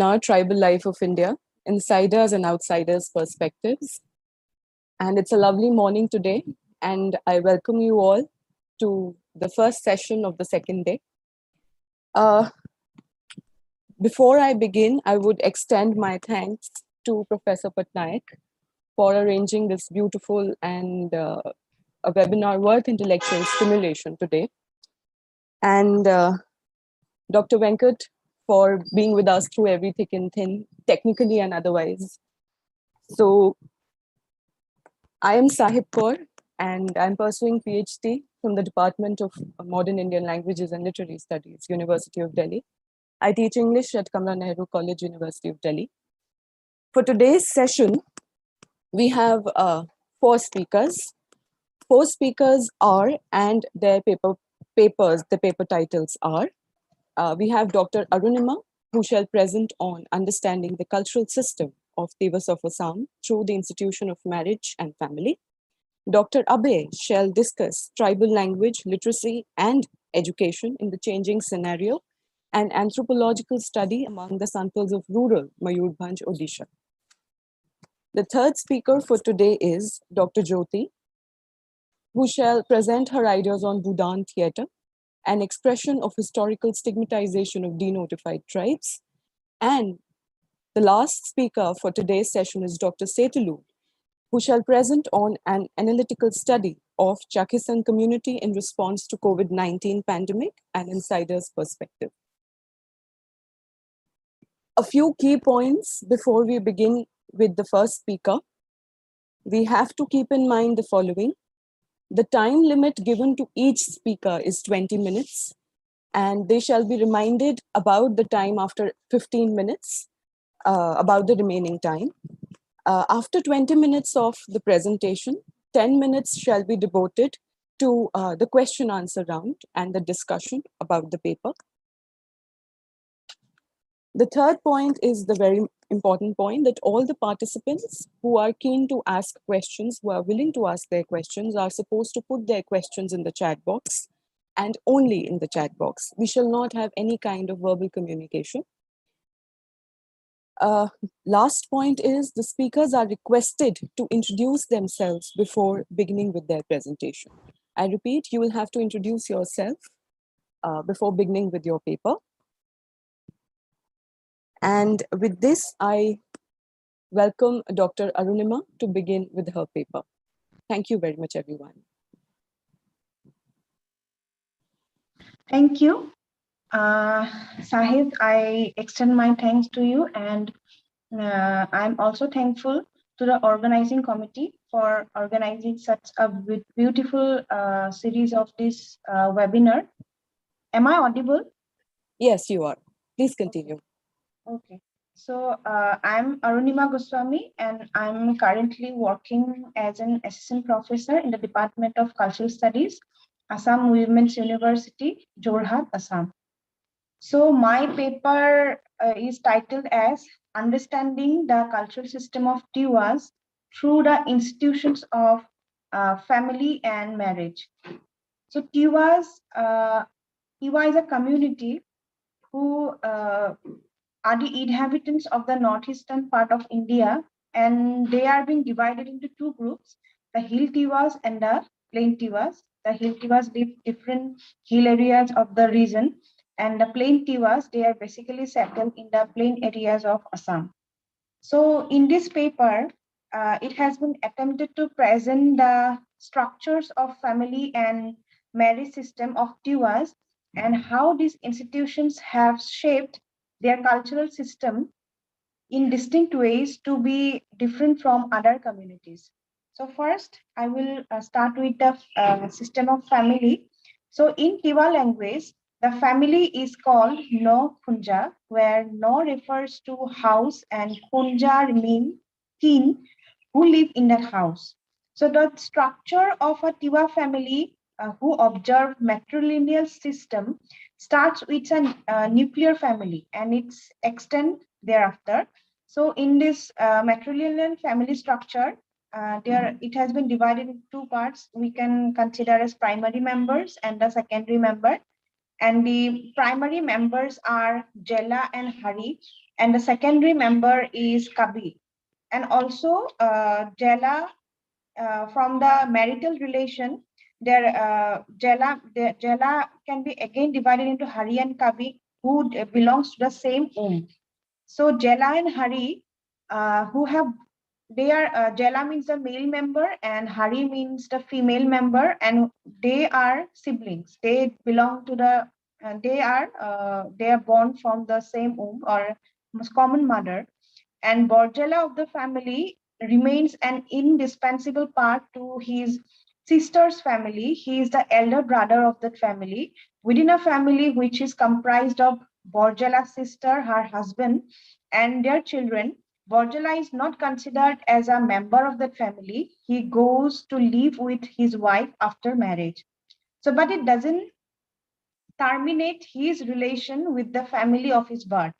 Jarya Tribal Life of India, Insiders and Outsiders Perspectives. And it's a lovely morning today, and I welcome you all to the first session of the second day. Before I begin, I would extend my thanks to Professor Patnaik for arranging this beautiful and a webinar worth intellectual stimulation today. And Dr. Venkat for being with us through every thick and thin, technically and otherwise. So I am Sahib Kaur, and I'm pursuing PhD from the Department of Modern Indian Languages and Literary Studies, University of Delhi. I teach English at Kamla Nehru College, University of Delhi. For today's session, we have 4 speakers. 4 speakers are, and their papers, the paper titles are, we have Dr. Arunima, who shall present on understanding the cultural system of Divas of Assam through the institution of marriage and family. Dr. Abhay shall discuss tribal language, literacy, and education in the changing scenario and anthropological study among the Santals of rural Mayurbhanj, Odisha. The third speaker for today is Dr. Jyoti, who shall present her ideas on Budhan theatre, an expression of historical stigmatization of denotified tribes. And the last speaker for today's session is Dr. Setulu, who shall present on an analytical study of Chakisan community in response to COVID-19 pandemic and insider's perspective. A few key points before we begin with the first speaker. We have to keep in mind the following. The time limit given to each speaker is 20 minutes, and they shall be reminded about the time after 15 minutes, about the remaining time. After 20 minutes of the presentation, 10 minutes shall be devoted to the question answer round and the discussion about the paper. The third point is the very important point that all the participants who are keen to ask questions, who are willing to ask their questions, are supposed to put their questions in the chat box and only in the chat box. We shall not have any kind of verbal communication. Last point is the speakers are requested to introduce themselves before beginning with their presentation. I repeat, you will have to introduce yourself before beginning with your paper. And with this, I welcome Dr. Arunima to begin with her paper. Thank you very much, everyone. Thank you. Sahib, I extend my thanks to you, and I'm also thankful to the organizing committee for organizing such a beautiful series of this webinar. Am I audible? Yes, you are. Please continue. Okay. So I'm Arunima Goswami, and I'm currently working as an assistant professor in the Department of Cultural Studies, Assam Women's University, Jorhat, Assam. So my paper is titled as Understanding the Cultural System of Tiwas through the Institutions of Family and Marriage. So Tiwa is a community who are the inhabitants of the northeastern part of India, and they are being divided into 2 groups, the hill Tiwas and the plain Tiwas. The hill Tiwas live different hill areas of the region, and the plain Tiwas, they are basically settled in the plain areas of Assam. So in this paper, it has been attempted to present the structures of family and marriage system of Tiwas and how these institutions have shaped their cultural system in distinct ways to be different from other communities. So first, I will start with the system of family. So in Tiwa language, the family is called No Kunja, where No refers to house and Kunja means kin who live in that house. So the structure of a Tiwa family who observe matrilineal system starts with a nuclear family and its extent thereafter. So in this matrilineal family structure, it has been divided into 2 parts. We can consider as primary members and the secondary member. And the primary members are Jela and Hari, and the secondary member is Kabi. And also Jela, from the marital relation, Jela can be again divided into Hari and Kabi, who belongs to the same So Jela and Hari, who have they are Jela means the male member and Hari means the female member, and they are siblings. They belong to the they are born from the same womb or most common mother, and Borjala of the family remains an indispensable part to his sister's family. He is the elder brother of that family. Within a family which is comprised of Borjala's sister, her husband, and their children, Borjala is not considered as a member of that family. He goes to live with his wife after marriage. So, but it doesn't terminate his relation with the family of his birth.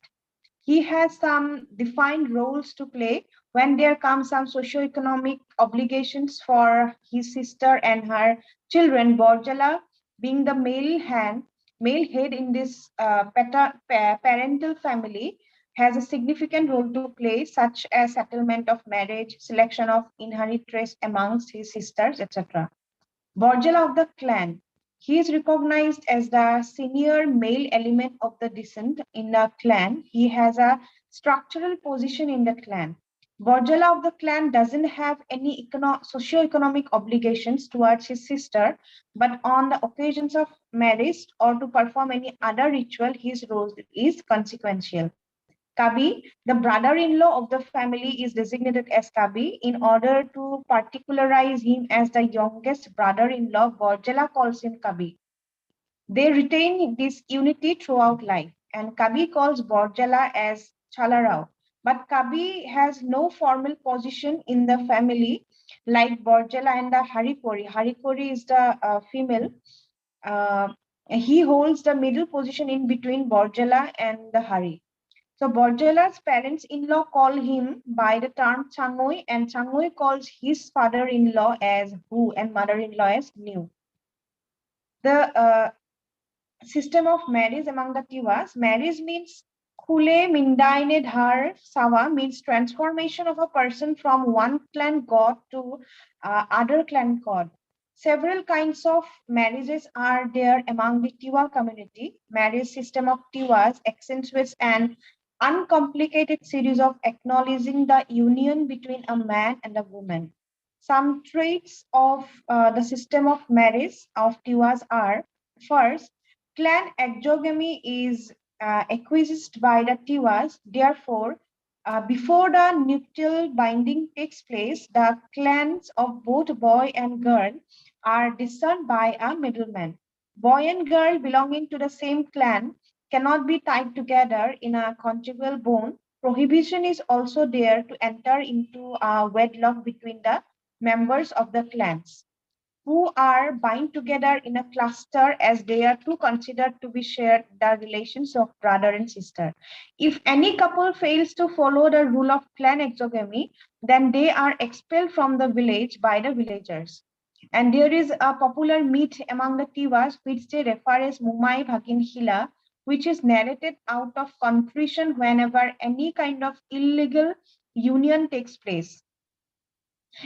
He has some defined roles to play when there come some socio-economic obligations for his sister and her children. Borjala, being the male head in this parental family, has a significant role to play, such as settlement of marriage, selection of inheritress amongst his sisters, etc. Borjala of the clan. He is recognized as the senior male element of the descent in the clan. He has a structural position in the clan. Borjala of the clan doesn't have any socio-economic obligations towards his sister, but on the occasions of marriage or to perform any other ritual, his role is consequential. Kabi, the brother-in-law of the family, is designated as Kabi in order to particularize him as the youngest brother-in-law. Borjala calls him Kabi. They retain this unity throughout life, and Kabi calls Borjala as Chalarao. But Kabi has no formal position in the family like Borjala and the Harikori. Harikori is the female. Uh, he holds the middle position in between Borjala and the Hari. So Borjala's parents-in-law call him by the term Changoi, and Changoi calls his father-in-law as Hu and mother-in-law as New. The system of marriage among the Tiwas, marriage means Kule Mindaine Dhar Sawa, means transformation of a person from one clan god to other clan god. Several kinds of marriages are there among the Tiwa community. Marriage system of Tiwas accentuates an uncomplicated series of acknowledging the union between a man and a woman. Some traits of the system of marriage of Tiwas are: first, clan exogamy is acquiesced by the Tiwas. Therefore, before the nuptial binding takes place, the clans of both boy and girl are discerned by a middleman. Boy and girl belonging to the same clan cannot be tied together in a conjugal bond. Prohibition is also there to enter into a wedlock between the members of the clans who are bind together in a cluster as they are too considered to be shared the relations of brother and sister. If any couple fails to follow the rule of clan exogamy, then they are expelled from the village by the villagers. And there is a popular myth among the Tivas which they refer as Mumai Bhagin Hila, which is narrated out of contrition whenever any kind of illegal union takes place.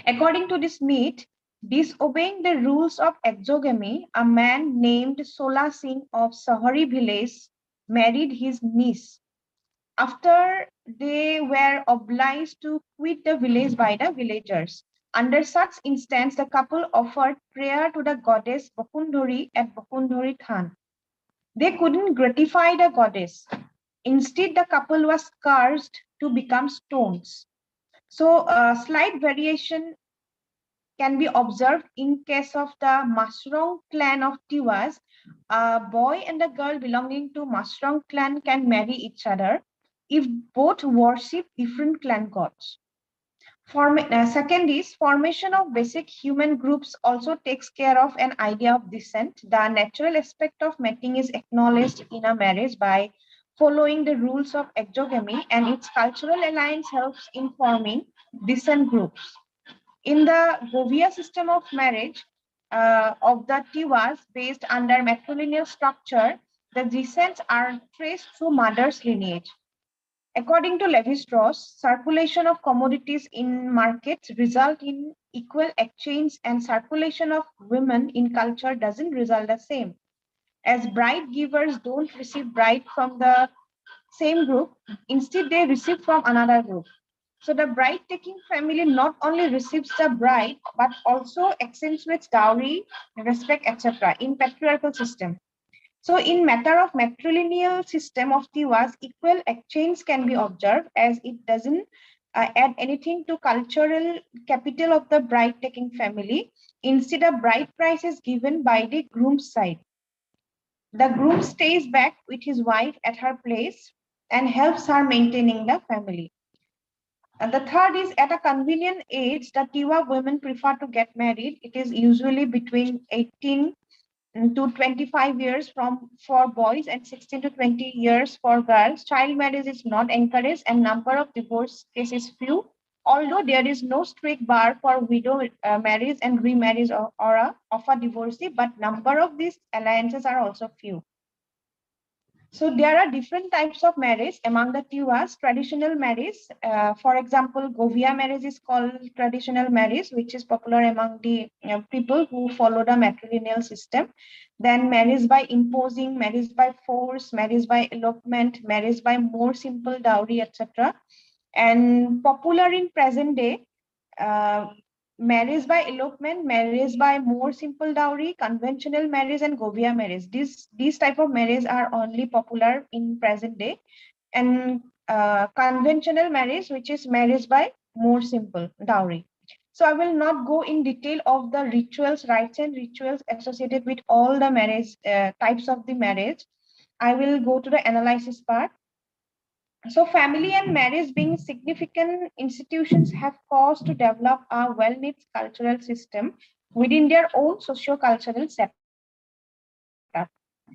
According to this myth, disobeying the rules of exogamy, a man named Sola Singh of Sahari village married his niece. After they were obliged to quit the village by the villagers. Under such instance, the couple offered prayer to the goddess Bakundhari at Bakundhari Khan. They couldn't gratify the goddess. Instead, the couple was cursed to become stones. So, a slight variation can be observed in case of the Masrong clan of Tiwas. A boy and a girl belonging to Masrong clan can marry each other if both worship different clan gods. Second is formation of basic human groups also takes care of an idea of descent. The natural aspect of mating is acknowledged in a marriage by following the rules of exogamy, and its cultural alliance helps in forming descent groups. In the Govia system of marriage of the Tiwas based under matrilineal structure, the descents are traced through mother's lineage. According to Levi-Strauss, circulation of commodities in markets result in equal exchange, and circulation of women in culture doesn't result the same. As bride givers don't receive bride from the same group, instead they receive from another group. So the bride taking family not only receives the bride, but also accentuates dowry, respect, etc. in patriarchal system. So in matter of matrilineal system of Tiwas, equal exchange can be observed as it doesn't add anything to cultural capital of the bride taking family. Instead, a bride price is given by the groom's side. The groom stays back with his wife at her place and helps her maintaining the family. And the third is at a convenient age, the Tiwa women prefer to get married. It is usually between 18 to 25 years for boys and 16 to 20 years for girls. Child marriage is not encouraged and number of divorce cases few. Although there is no strict bar for widow marriage and remarriage of a divorcee, but number of these alliances are also few. So there are different types of marriage among the Tiwas. Traditional marriage, for example, Govia marriage is called traditional marriage, which is popular among the people who follow the matrilineal system. Then marriage by imposing, marriage by force, marriage by elopement, marriage by more simple dowry, etc. And popular in present day, uh, marriage by elopement, marriage by more simple dowry, conventional marriage, and Govia marriage. These type of marriage are only popular in present day. And conventional marriage, which is marriage by more simple dowry. So I will not go in detail of the rituals, rites and rituals associated with all the marriage types of the marriage. I will go to the analysis part. So family and marriage being significant institutions have caused to develop a well-knit cultural system within their own socio-cultural setup.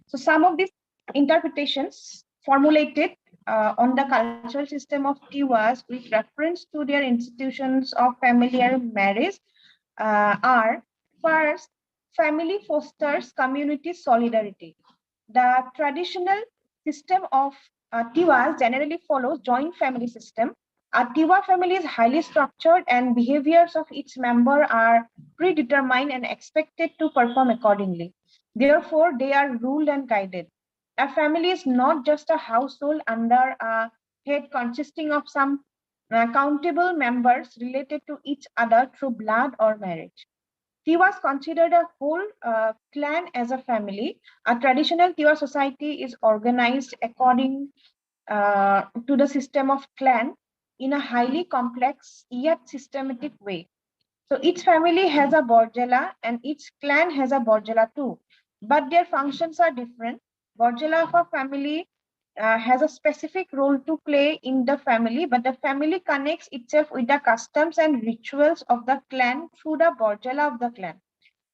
So some of these interpretations formulated on the cultural system of Tiwas with reference to their institutions of family and marriage are first, family fosters community solidarity. The traditional system of Tiwas generally follows joint family system. A Tiwa family is highly structured and behaviors of each member are predetermined and expected to perform accordingly. Therefore, they are ruled and guided. A family is not just a household under a head consisting of some countable members related to each other through blood or marriage. Tiwas considered a whole clan as a family. A traditional Tiwa society is organized according to the system of clan in a highly complex yet systematic way. So each family has a Borjala and each clan has a Borjala too, but their functions are different. Borjala of a family has a specific role to play in the family, but the family connects itself with the customs and rituals of the clan through the Borjala of the clan.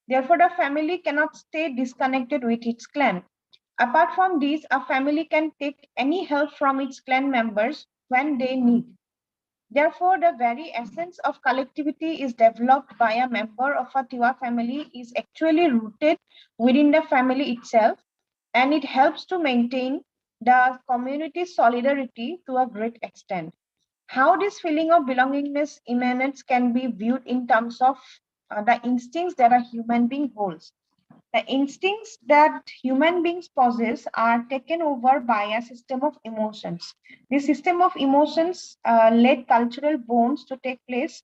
Therefore, the family cannot stay disconnected with its clan. Apart from this, a family can take any help from its clan members when they need. Therefore, the very essence of collectivity is developed by a member of a Tiwa family is actually rooted within the family itself, and it helps to maintain the community solidarity to a great extent. How this feeling of belongingness emanates can be viewed in terms of the instincts that a human being holds. The instincts that human beings possess are taken over by a system of emotions. This system of emotions led cultural bonds to take place.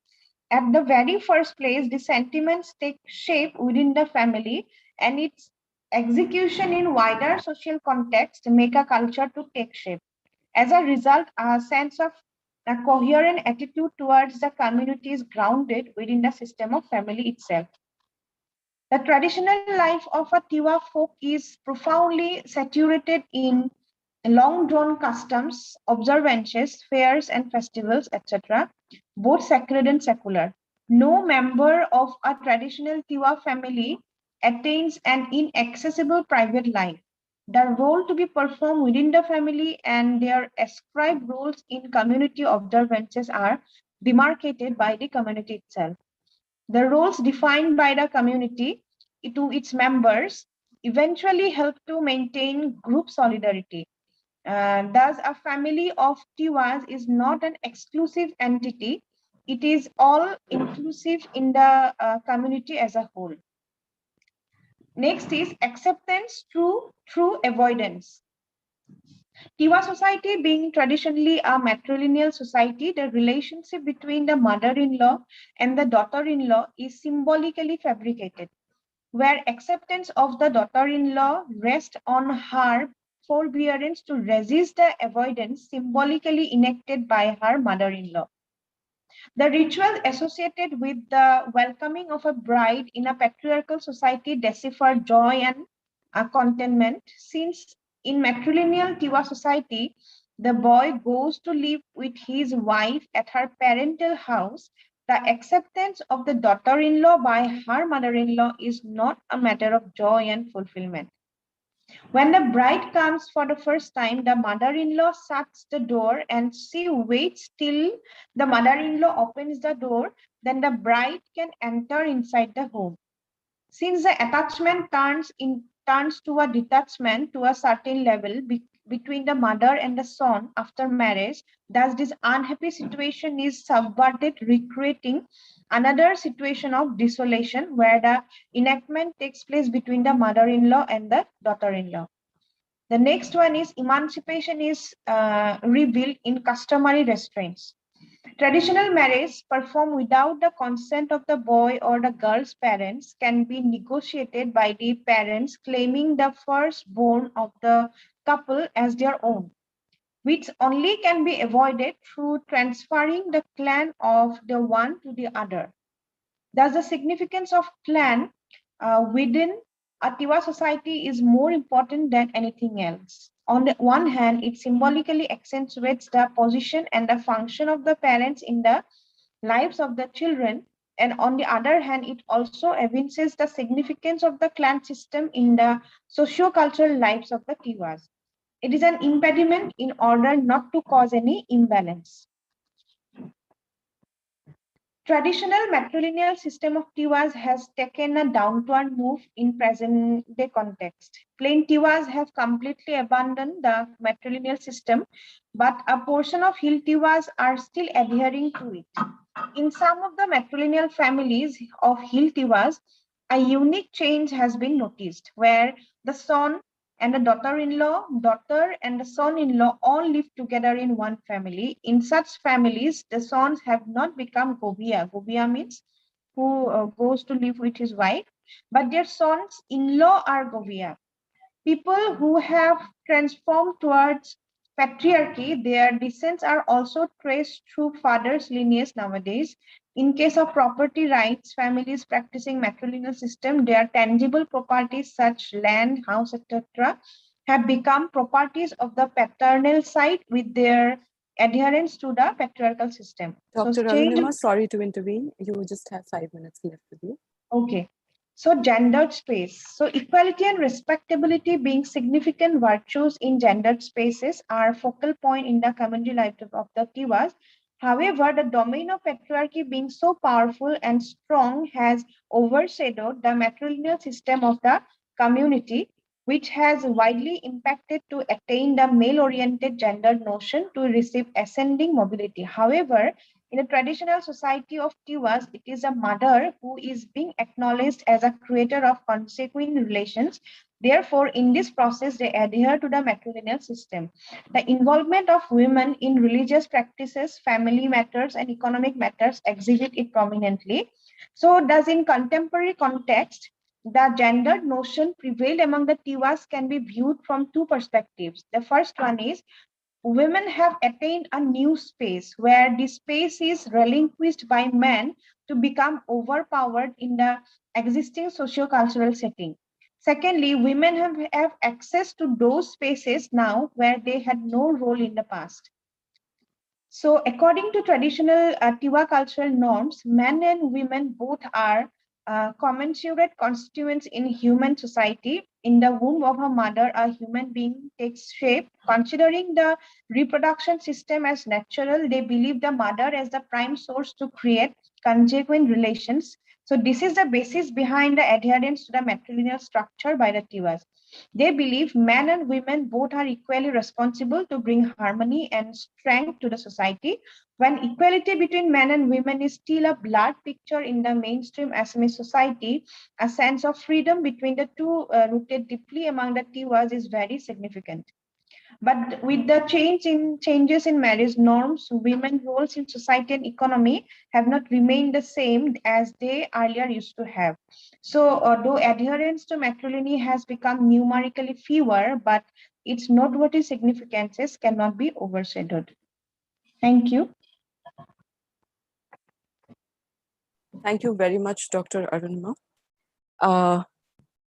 At the very first place, the sentiments take shape within the family, and its execution in wider social context make a culture to take shape. As a result, a sense of a coherent attitude towards the community is grounded within the system of family itself. The traditional life of a Tiwa folk is profoundly saturated in long drawn customs, observances, fairs, and festivals, etc., both sacred and secular. No member of a traditional Tiwa family attains an inaccessible private life. The role to be performed within the family and their ascribed roles in community observances are demarcated by the community itself. The roles defined by the community to its members eventually help to maintain group solidarity. Thus, a family of Tiwas is not an exclusive entity. It is all inclusive in the community as a whole. Next is acceptance through avoidance. Tiwa society being traditionally a matrilineal society, the relationship between the mother-in-law and the daughter-in-law is symbolically fabricated, where acceptance of the daughter-in-law rests on her forbearance to resist the avoidance symbolically enacted by her mother-in-law. The ritual associated with the welcoming of a bride in a patriarchal society decipher joy and contentment, since in matrilineal Tiwa society, the boy goes to live with his wife at her parental house. The acceptance of the daughter-in-law by her mother-in-law is not a matter of joy and fulfillment. When the bride comes for the first time, the mother-in-law shuts the door and she waits till the mother-in-law opens the door, then the bride can enter inside the home. Since the attachment turns to a detachment to a certain level between the mother and the son after marriage, thus this unhappy situation is subverted, recreating another situation of desolation where the enactment takes place between the mother-in-law and the daughter-in-law. The next one is emancipation is revealed in customary restraints. Traditional marriage performed without the consent of the boy or the girl's parents can be negotiated by the parents claiming the firstborn of the couple as their own, which only can be avoided through transferring the clan of the one to the other. Thus, the significance of clan within a Tiwa society is more important than anything else. On the one hand, it symbolically accentuates the position and the function of the parents in the lives of the children. And on the other hand, it also evinces the significance of the clan system in the socio-cultural lives of the Tiwas. It is an impediment in order not to cause any imbalance. Traditional matrilineal system of Tiwas has taken a downward move in present-day context. Plain Tiwas have completely abandoned the matrilineal system, but a portion of Hill Tiwas are still adhering to it. In some of the matrilineal families of Hill Tiwas, a unique change has been noticed, where the son and the daughter-in-law, daughter and the son-in-law all live together in one family. In such families, the sons have not become Govia. Govia means who goes to live with his wife, but their sons-in-law are Govia. People who have transformed towards patriarchy, their descents are also traced through fathers' lineage nowadays. In case of property rights, families practicing matrilineal system, their tangible properties such land, house, etc. have become properties of the paternal side with their adherence to the patriarchal system. Dr. Arunima, sorry to intervene. You just have 5 minutes left with you. Okay. So gendered space. So equality and respectability being significant virtues in gendered spaces are focal point in the community life of the Tiwas. However, the domain of patriarchy being so powerful and strong has overshadowed the matrilineal system of the community, which has widely impacted to attain the male-oriented gender notion to receive ascending mobility. However, in a traditional society of Tiwas, it is a mother who is being acknowledged as a creator of consanguine relations. Therefore, in this process, they adhere to the matrilineal system. The involvement of women in religious practices, family matters, and economic matters exhibit it prominently. So, thus in contemporary context, the gendered notion prevailed among the Tiwas can be viewed from two perspectives. The first one is women have attained a new space where the space is relinquished by men to become overpowered in the existing socio-cultural setting. Secondly, women have access to those spaces now where they had no role in the past. So according to traditional Tiwa cultural norms, men and women both are commensurate constituents in human society. In the womb of a mother, a human being takes shape. Considering the reproduction system as natural, they believe the mother as the prime source to create conjugal relations. So this is the basis behind the adherence to the matrilineal structure by the Tiwas. They believe men and women both are equally responsible to bring harmony and strength to the society. When equality between men and women is still a blurred picture in the mainstream Assamese society, a sense of freedom between the two rooted deeply among the Tiwas is very significant. But with the changes in marriage norms, women's roles in society and economy have not remained the same as they earlier used to have. So, though adherence to matrilineal has become numerically fewer, but its noteworthy significances cannot be overshadowed. Thank you. Thank you very much, Dr. Arunma, uh,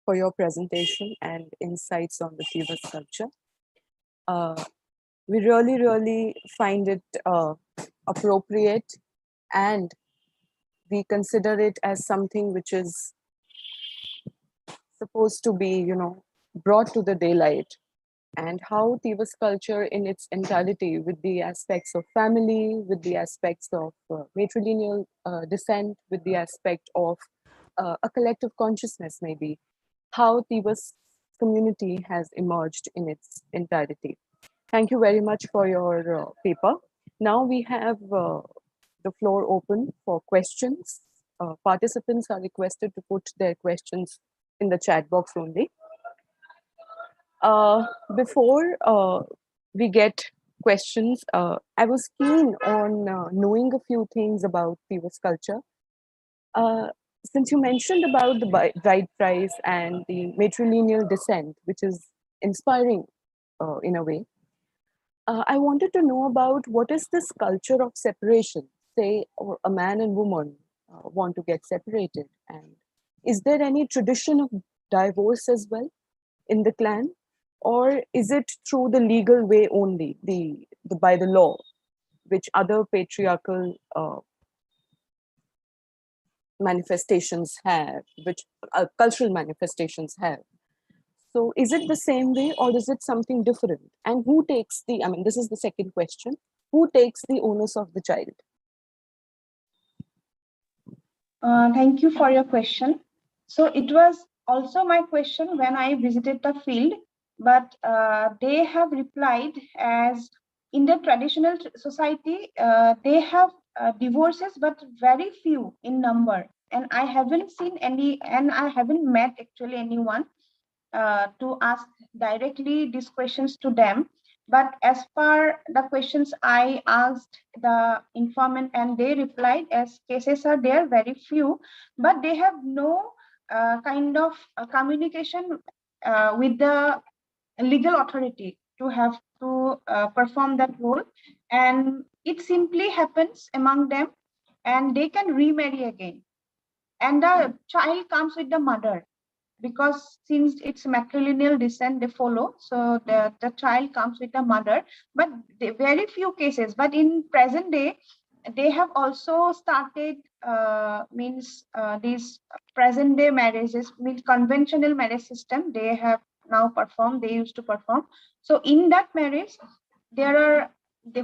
for your presentation and insights on the Tiva culture. We really find it appropriate, and we consider it as something which is supposed to be, brought to the daylight, and how Tivas culture in its entirety, with the aspects of family, with the aspects of matrilineal descent, with the aspect of a collective consciousness, maybe, how Tivas community has emerged in its entirety. Thank you very much for your paper. Now we have the floor open for questions. Participants are requested to put their questions in the chat box only. Before we get questions, I was keen on knowing a few things about Tivas culture. Since you mentioned about the bride price and the matrilineal descent, which is inspiring in a way, I wanted to know about what is this culture of separation? Say, or a man and woman want to get separated, and is there any tradition of divorce as well in the clan, or is it through the legal way only, the by the law, which other patriarchal manifestations have, which cultural manifestations have? So is it the same way, or is it something different? And who takes the, I mean, this is the second question, who takes the onus of the child? Thank you for your question. So it was also my question when I visited the field, but they have replied as in the traditional society, they have divorces, but very few in number. And I haven't seen any, and I haven't met actually anyone to ask directly these questions to them. But as per the questions I asked the informant, and they replied as cases are there, very few, but they have no kind of communication with the legal authority to have to perform that role. And it simply happens among them, and they can remarry again. And the child comes with the mother, because since it's matrilineal descent they follow, so the child comes with the mother. But very few cases, but in present day they have also started these present day marriages, means conventional marriage system they have now performed, they used to perform. So in that marriage there are,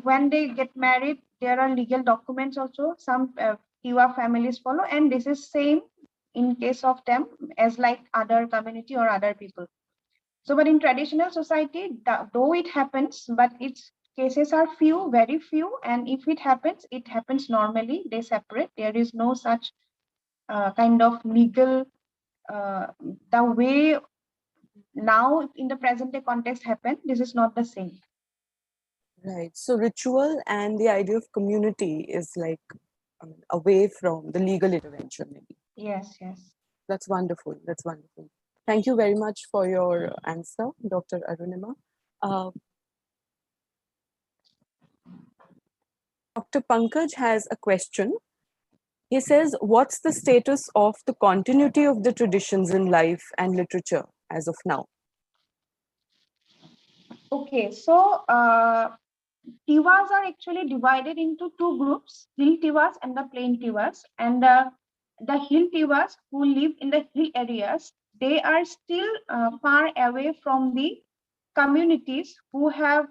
when they get married, there are legal documents also, some Tiwa families follow, and this is same in case of them as like other community or other people. So, but in traditional society, though it happens, but its cases are few, very few, and if it happens normally, they separate. There is no such kind of legal, the way now in the present day context happen, this is not the same. Right. So ritual and the idea of community is like away from the legal intervention, maybe. Yes, yes. That's wonderful. That's wonderful. Thank you very much for your answer, Dr. Arunima. Dr. Pankaj has a question. He says, what's the status of the continuity of the traditions in life and literature as of now? Okay, so Tiwas are actually divided into two groups, hill Tiwas and the plain Tiwas. And the hill Tiwas who live in the hill areas, they are still far away from the communities who have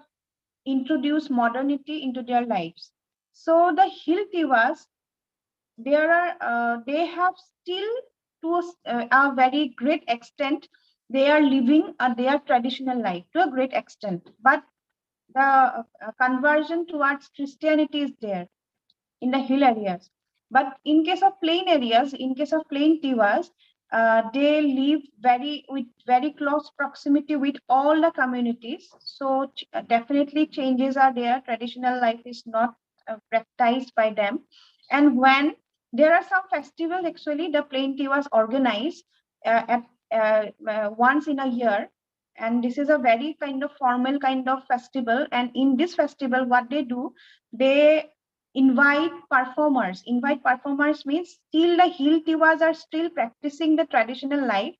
introduced modernity into their lives. So the hill Tiwas, they have still, to a very great extent, they are living their traditional life to a great extent, but the conversion towards Christianity is there in the hill areas. But in case of plain areas, in case of plain Tivas, they live with very close proximity with all the communities. So definitely changes are there. Traditional life is not practiced by them. And when there are some festivals, actually, the plain Tivas organize once in a year. And this is a very kind of formal kind of festival. And in this festival, what they do, they invite performers. Invite performers means still the hill Tivas are still practicing the traditional life.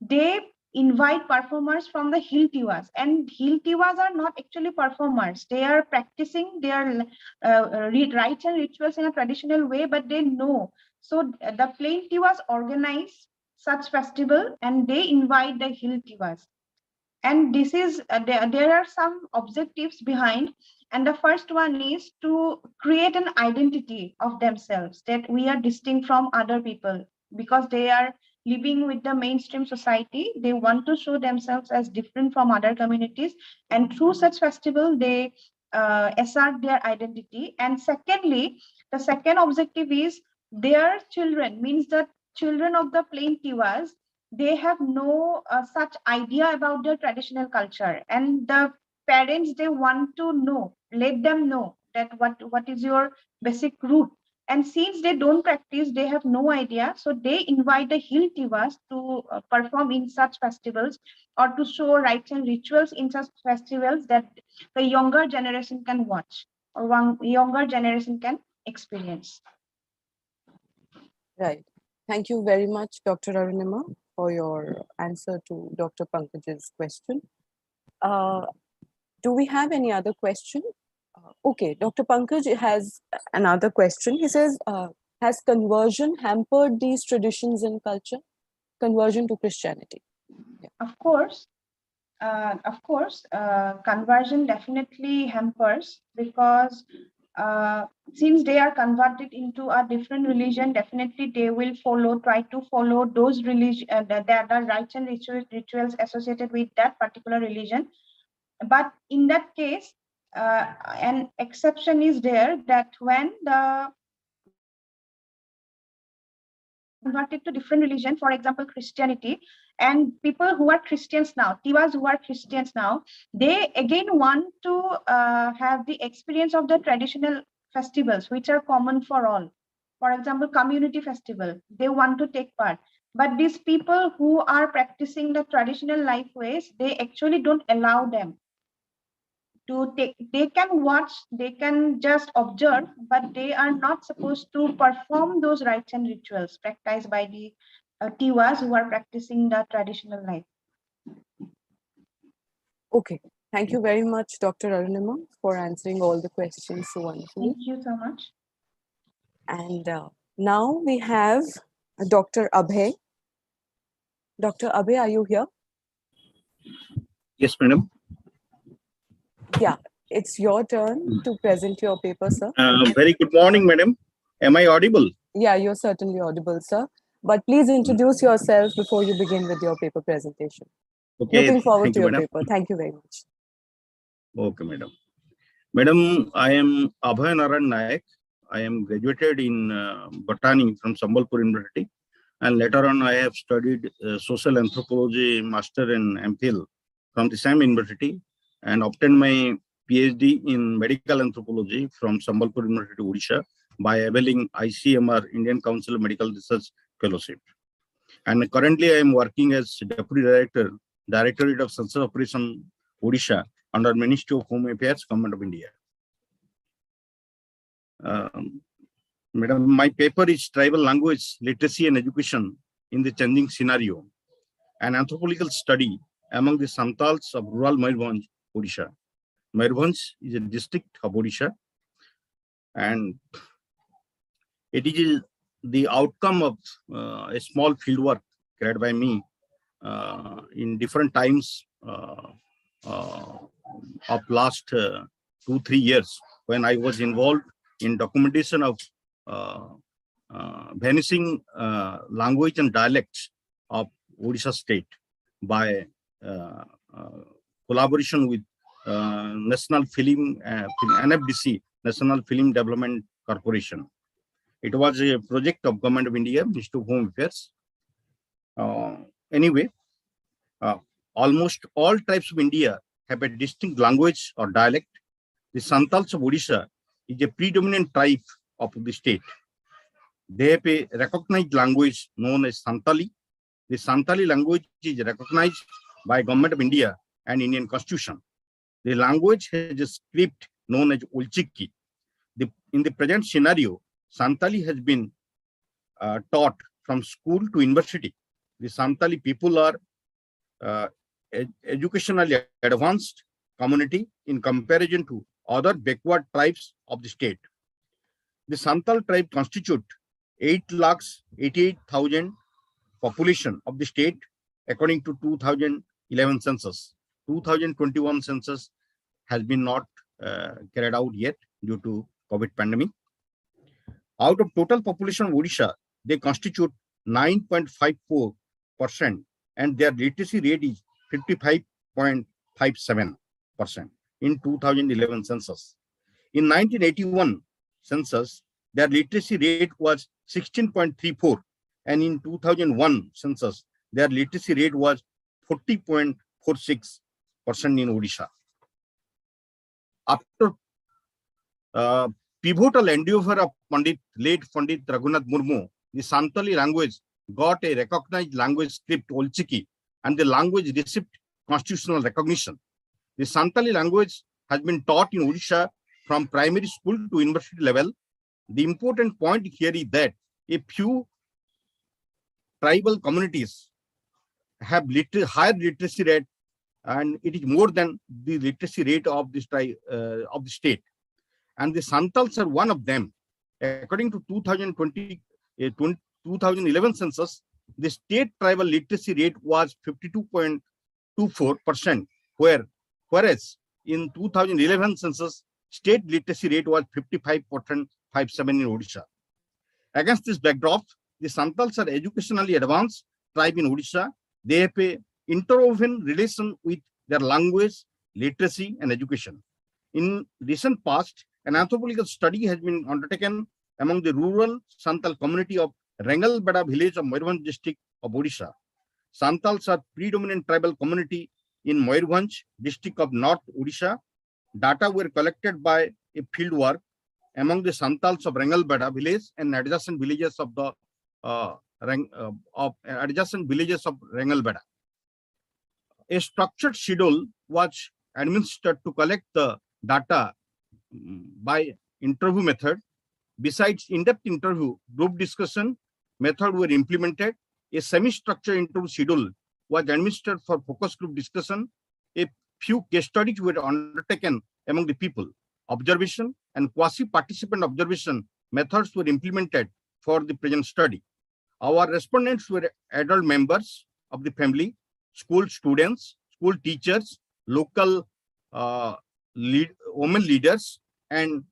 They invite performers from the hill Tivas, and hill Tivas are not actually performers. They are practicing their rites and rituals in a traditional way, but they know. So the plain Tivas organize such festival and they invite the hill Tivas. And this is there are some objectives behind, and the first one is to create an identity of themselves, that we are distinct from other people because they are living with the mainstream society. They want to show themselves as different from other communities, and through such festival they assert their identity. And secondly, the second objective is their children, means the children of the plain Tivas, they have no such idea about their traditional culture, and the parents, they want to know, let them know that what is your basic root. And since they don't practice, they have no idea, so they invite the hill Tivas to perform in such festivals, or to show rites and rituals in such festivals that the younger generation can watch, or one younger generation can experience. Right. Thank you very much, Dr. Arunima, for your answer to Dr. Pankaj's question. Do we have any other question? Okay, Dr. Pankaj has another question. He says, has conversion hampered these traditions and culture? Conversion to Christianity. Yeah. Of course, conversion definitely hampers, because since they are converted into a different religion, definitely they will try to follow those religion, the rites and rituals associated with that particular religion. But in that case, an exception is there, that when the converted to different religion, for example, Christianity, and people who are Christians now, Tivas who are Christians now, they again want to have the experience of the traditional festivals, which are common for all. For example, community festival, they want to take part. But these people who are practicing the traditional life ways, they actually don't allow them to take. They can watch, they can just observe, but they are not supposed to perform those rites and rituals practiced by the Tivas who are practicing the traditional life. Okay, thank you very much, Dr. Arunima, for answering all the questions so wonderfully. Thank you so much. And now we have Dr. Abhay. Dr. Abhay, are you here? Yes, madam. Yeah, it's your turn to present your paper, sir. Very good morning, madam. Am I audible? Yeah, you're certainly audible, sir. But please introduce yourself before you begin with your paper presentation. Okay. Looking forward Thank to you, your madam. paper. Thank you very much. Okay, madam. Madam, I am Abhay Naran Nayak. I am graduated in Botany from Sambalpur University, and later on I have studied social anthropology, master and MPhil from the same university, and obtained my PhD in medical anthropology from Sambalpur University, Odisha, by availing ICMR, Indian Council of Medical Research Fellowship. And currently I am working as Deputy Director, Directorate of Census Operation, Odisha, under Ministry of Home Affairs, Government of India. Madam, my paper is Tribal Language, Literacy and Education in the Changing Scenario, an anthropological study among the Santals of rural Mayurbhanj, Odisha. Mayurbhanj is a district of Odisha, and it is the outcome of a small fieldwork carried by me in different times of last 2-3 years, when I was involved in documentation of vanishing language and dialects of Odisha state by collaboration with National Film, NFDC, National Film Development Corporation. It was a project of Government of India, Ministry of Home Affairs. Anyway, almost all tribes of India have a distinct language or dialect. The Santals of Odisha is a predominant tribe of the state. They have a recognized language known as Santali. The Santali language is recognized by Government of India and Indian Constitution. The language has a script known as Ulchiki. In the present scenario, Santali has been taught from school to university. The Santali people are educationally advanced community in comparison to other backward tribes of the state. The Santal tribe constitute 8,88,000 population of the state according to 2011 census. 2021 census has been not carried out yet due to COVID pandemic. Out of total population of Odisha, they constitute 9.54% and their literacy rate is 55.57% in 2011 census. In 1981 census, their literacy rate was 16.34 and in 2001 census, their literacy rate was 40.46% in Odisha. After pivotal endeavor of late Pandit Raghunath Murmu, the Santali language got a recognized language script Olchiki and the language received constitutional recognition. The Santali language has been taught in Odisha from primary school to university level. The important point here is that a few tribal communities have higher literacy rate and it is more than the literacy rate of this of the state. And the Santals are one of them. According to 2011 census, the state tribal literacy rate was 52.24%, whereas in 2011 census, state literacy rate was 55.57% in Odisha. Against this backdrop, the Santals are educationally advanced tribe in Odisha. They have a interwoven relation with their language, literacy, and education. In recent past, an anthropological study has been undertaken among the rural Santal community of Rengalbada village of Mayurbhanj district of Odisha. Santals are predominant tribal community in Mayurbhanj district of North Odisha. Data were collected by a field work among the Santals of Rengalbada village and adjacent villages of the Rengalbada. A structured schedule was administered to collect the data by interview method. Besides in-depth interview, group discussion method were implemented. A semi-structured interview schedule was administered for focus group discussion. A few case studies were undertaken among the people. Observation and quasi-participant observation methods were implemented for the present study. Our respondents were adult members of the family, school students, school teachers, local women leaders, and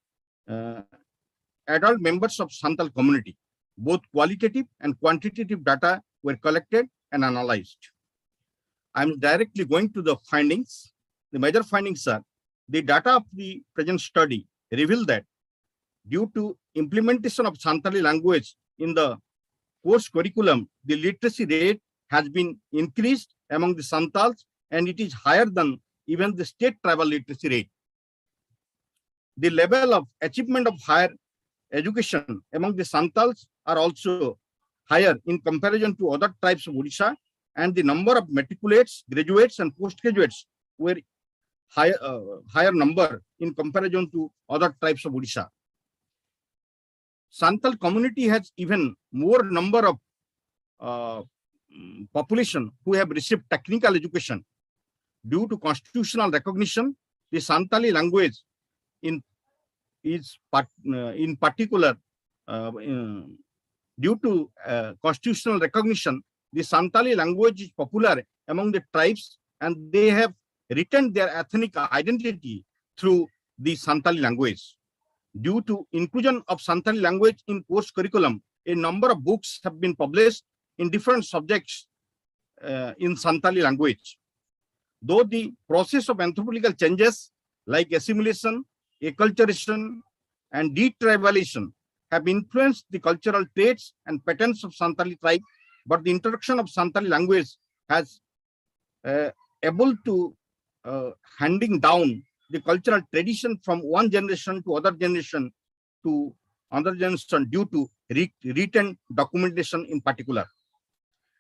adult members of Santal community. Both qualitative and quantitative data were collected and analyzed. I'm directly going to the findings. The major findings are the data of the present study reveal that due to implementation of Santali language in the course curriculum, the literacy rate has been increased among the Santals and it is higher than even the state tribal literacy rate. The level of achievement of higher education among the Santals are also higher in comparison to other tribes of Odisha, and the number of matriculates, graduates, and postgraduates were higher number in comparison to other tribes of Odisha. Santal community has even more number of population who have received technical education. Due to constitutional recognition, the Santali language in particular, due to constitutional recognition, the Santali language is popular among the tribes and they have retained their ethnic identity through the Santali language. Due to inclusion of Santali language in course curriculum, a number of books have been published in different subjects in Santali language. Though the process of anthropological changes like assimilation, acculturation, and detribalization have influenced the cultural traits and patterns of Santali tribe, but the introduction of Santali language has able to handing down the cultural tradition from one generation to other generation due to written documentation in particular.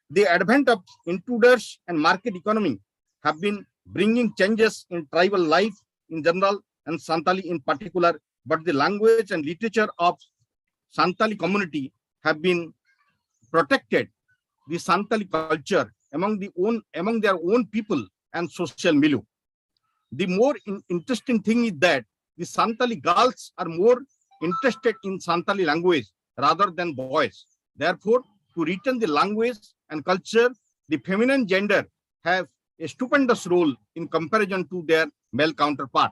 The advent of intruders and market economy have been bringing changes in tribal life in general and Santali in particular, but the language and literature of Santali community have been protected the Santali culture among their own people and social milieu. The more interesting thing is that the Santali girls are more interested in Santali language rather than boys. Therefore, to retain the language and culture, the feminine gender have a stupendous role in comparison to their male counterpart.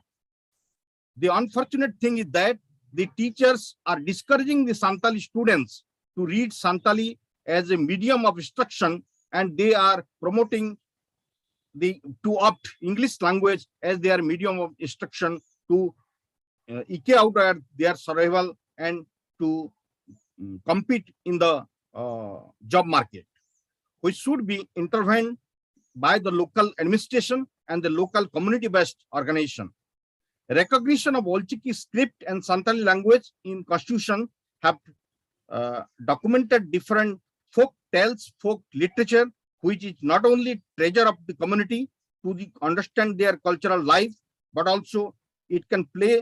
The unfortunate thing is that the teachers are discouraging the Santali students to read Santali as a medium of instruction, and they are promoting to opt English language as their medium of instruction to eke out their survival and to compete in the job market, which should be intervened by the local administration and the local community-based organization. Recognition of Olchiki script and Santali language in Constitution have documented different folk tales, folk literature, which is not only treasure of the community to understand their cultural life, but also it can play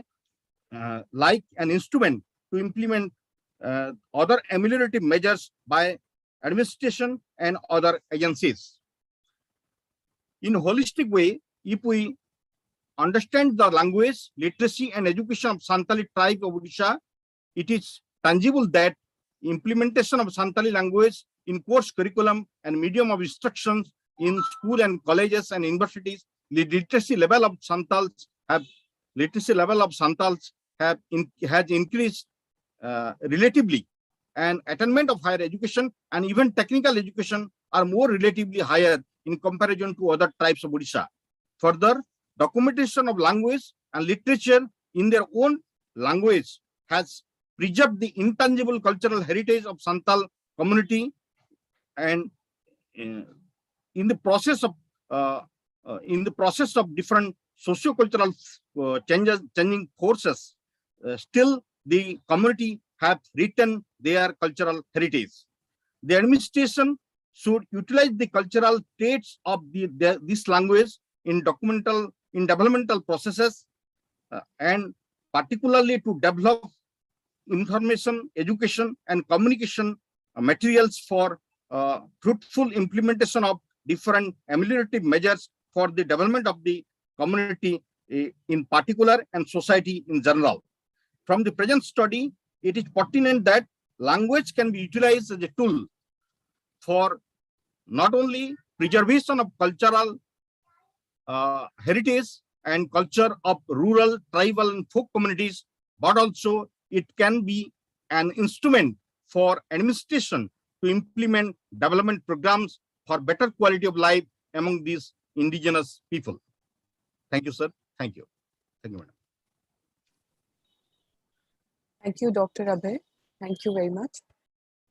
like an instrument to implement other ameliorative measures by administration and other agencies. In a holistic way, if we understand the language, literacy, and education of Santali tribe of Odisha, it is tangible that implementation of Santali language in course curriculum and medium of instructions in school and colleges and universities, the literacy level of Santals has increased relatively, and attainment of higher education and even technical education are more relatively higher in comparison to other tribes of Odisha. Further, documentation of language and literature in their own language has preserved the intangible cultural heritage of Santal community, and in the process of different socio-cultural changing forces, still the community have retained their cultural heritage. The administration should utilize the cultural traits of this language in developmental processes, and particularly to develop information, education, and communication materials for fruitful implementation of different ameliorative measures for the development of the community in particular and society in general. From the present study, it is pertinent that language can be utilized as a tool for not only preservation of cultural heritage and culture of rural, tribal, and folk communities, but also it can be an instrument for administration to implement development programs for better quality of life among these indigenous people. Thank you, sir. Thank you. Thank you, madam. Thank you, Dr. Abhay. Thank you very much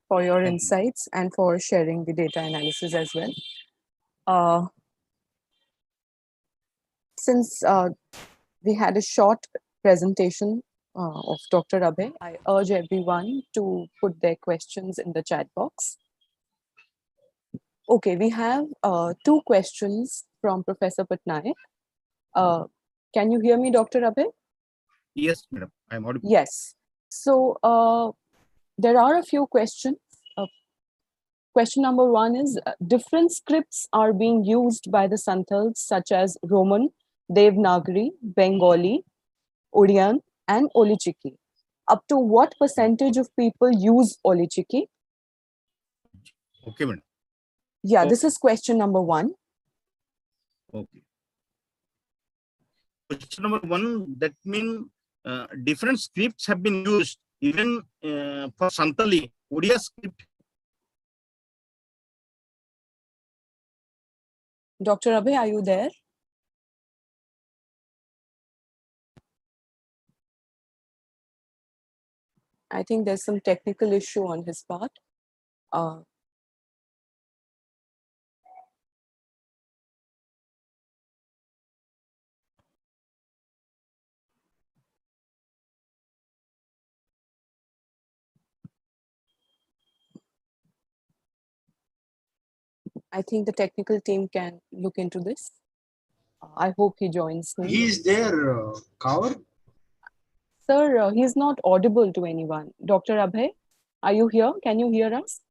for your insights and for sharing the data analysis as well. Since we had a short presentation of Dr. Abhay, I urge everyone to put their questions in the chat box. Okay, we have 2 questions from Professor Patnaik. Can you hear me, Dr. Abhay? Yes, madam. I'm audible. Yes. So there are a few questions. Question number 1 is, different scripts are being used by the Santals such as Roman, Devanagari, Bengali, Odian, and Olichiki. Up to what percentage of people use Olichiki? Okay, madam. Yeah, this is question number 1. Okay. Question number 1, that means different scripts have been used even for Santali Odia script. Dr. Abhay, are you there? I think there's some technical issue on his part. I think the technical team can look into this. I hope he joins me. He is there, Kaur. Sir, he's not audible to anyone. Dr. Abhay, are you here? Can you hear us?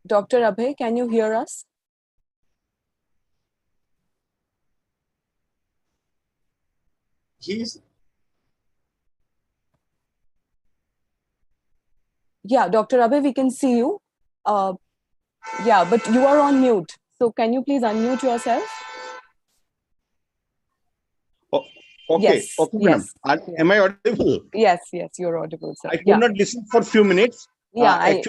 Dr. Abhay, can you hear us? He's Yeah, Dr. Abhay, we can see you. Yeah, but you are on mute. So can you please unmute yourself? Oh, okay, Yes, okay, yes. madam. Am I audible? Yes, yes, you're audible, sir. I could not listen for few minutes. Yeah,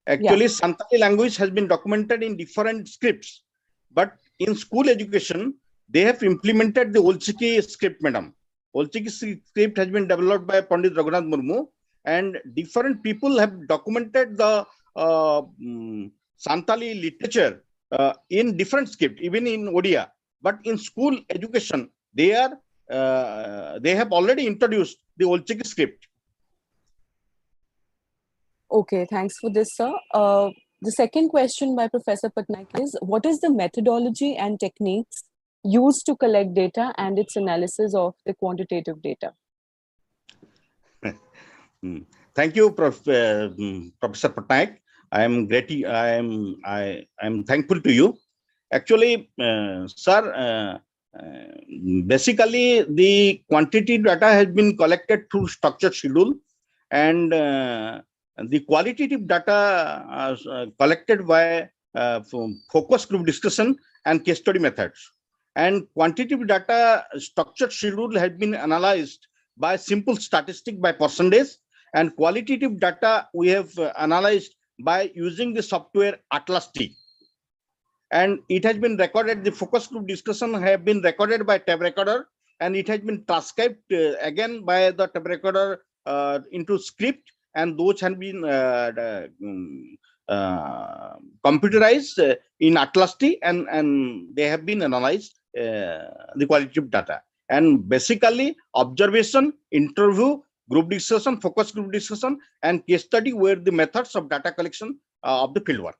Actually, Santali language has been documented in different scripts, but in school education, they have implemented the Olchiki script, madam. Olchiki script has been developed by Pandit Raghunath Murmu, and different people have documented the Santali literature in different script, even in Odia. But in school education, they have already introduced the Olchiki script. Okay, thanks for this, sir. The second question by Professor Patnaik is, what is the methodology and techniques used to collect data and its analysis of the quantitative data? Thank you, Professor Patnaik. I am thankful to you. Actually, sir, basically the quantitative data has been collected through structured schedule, and the qualitative data collected by focus group discussion and case study methods. And quantitative data structured schedule has been analyzed by simple statistic by percentage, and qualitative data we have analyzed by using the software Atrocities. And it has been recorded, the focus group discussion have been recorded by tape recorder, and it has been transcribed again by the tape recorder into script, and those have been computerized in Atrocities, and they have been analyzed, the qualitative data. And basically observation, interview, group discussion, focus group discussion, and case study were the methods of data collection of the fieldwork.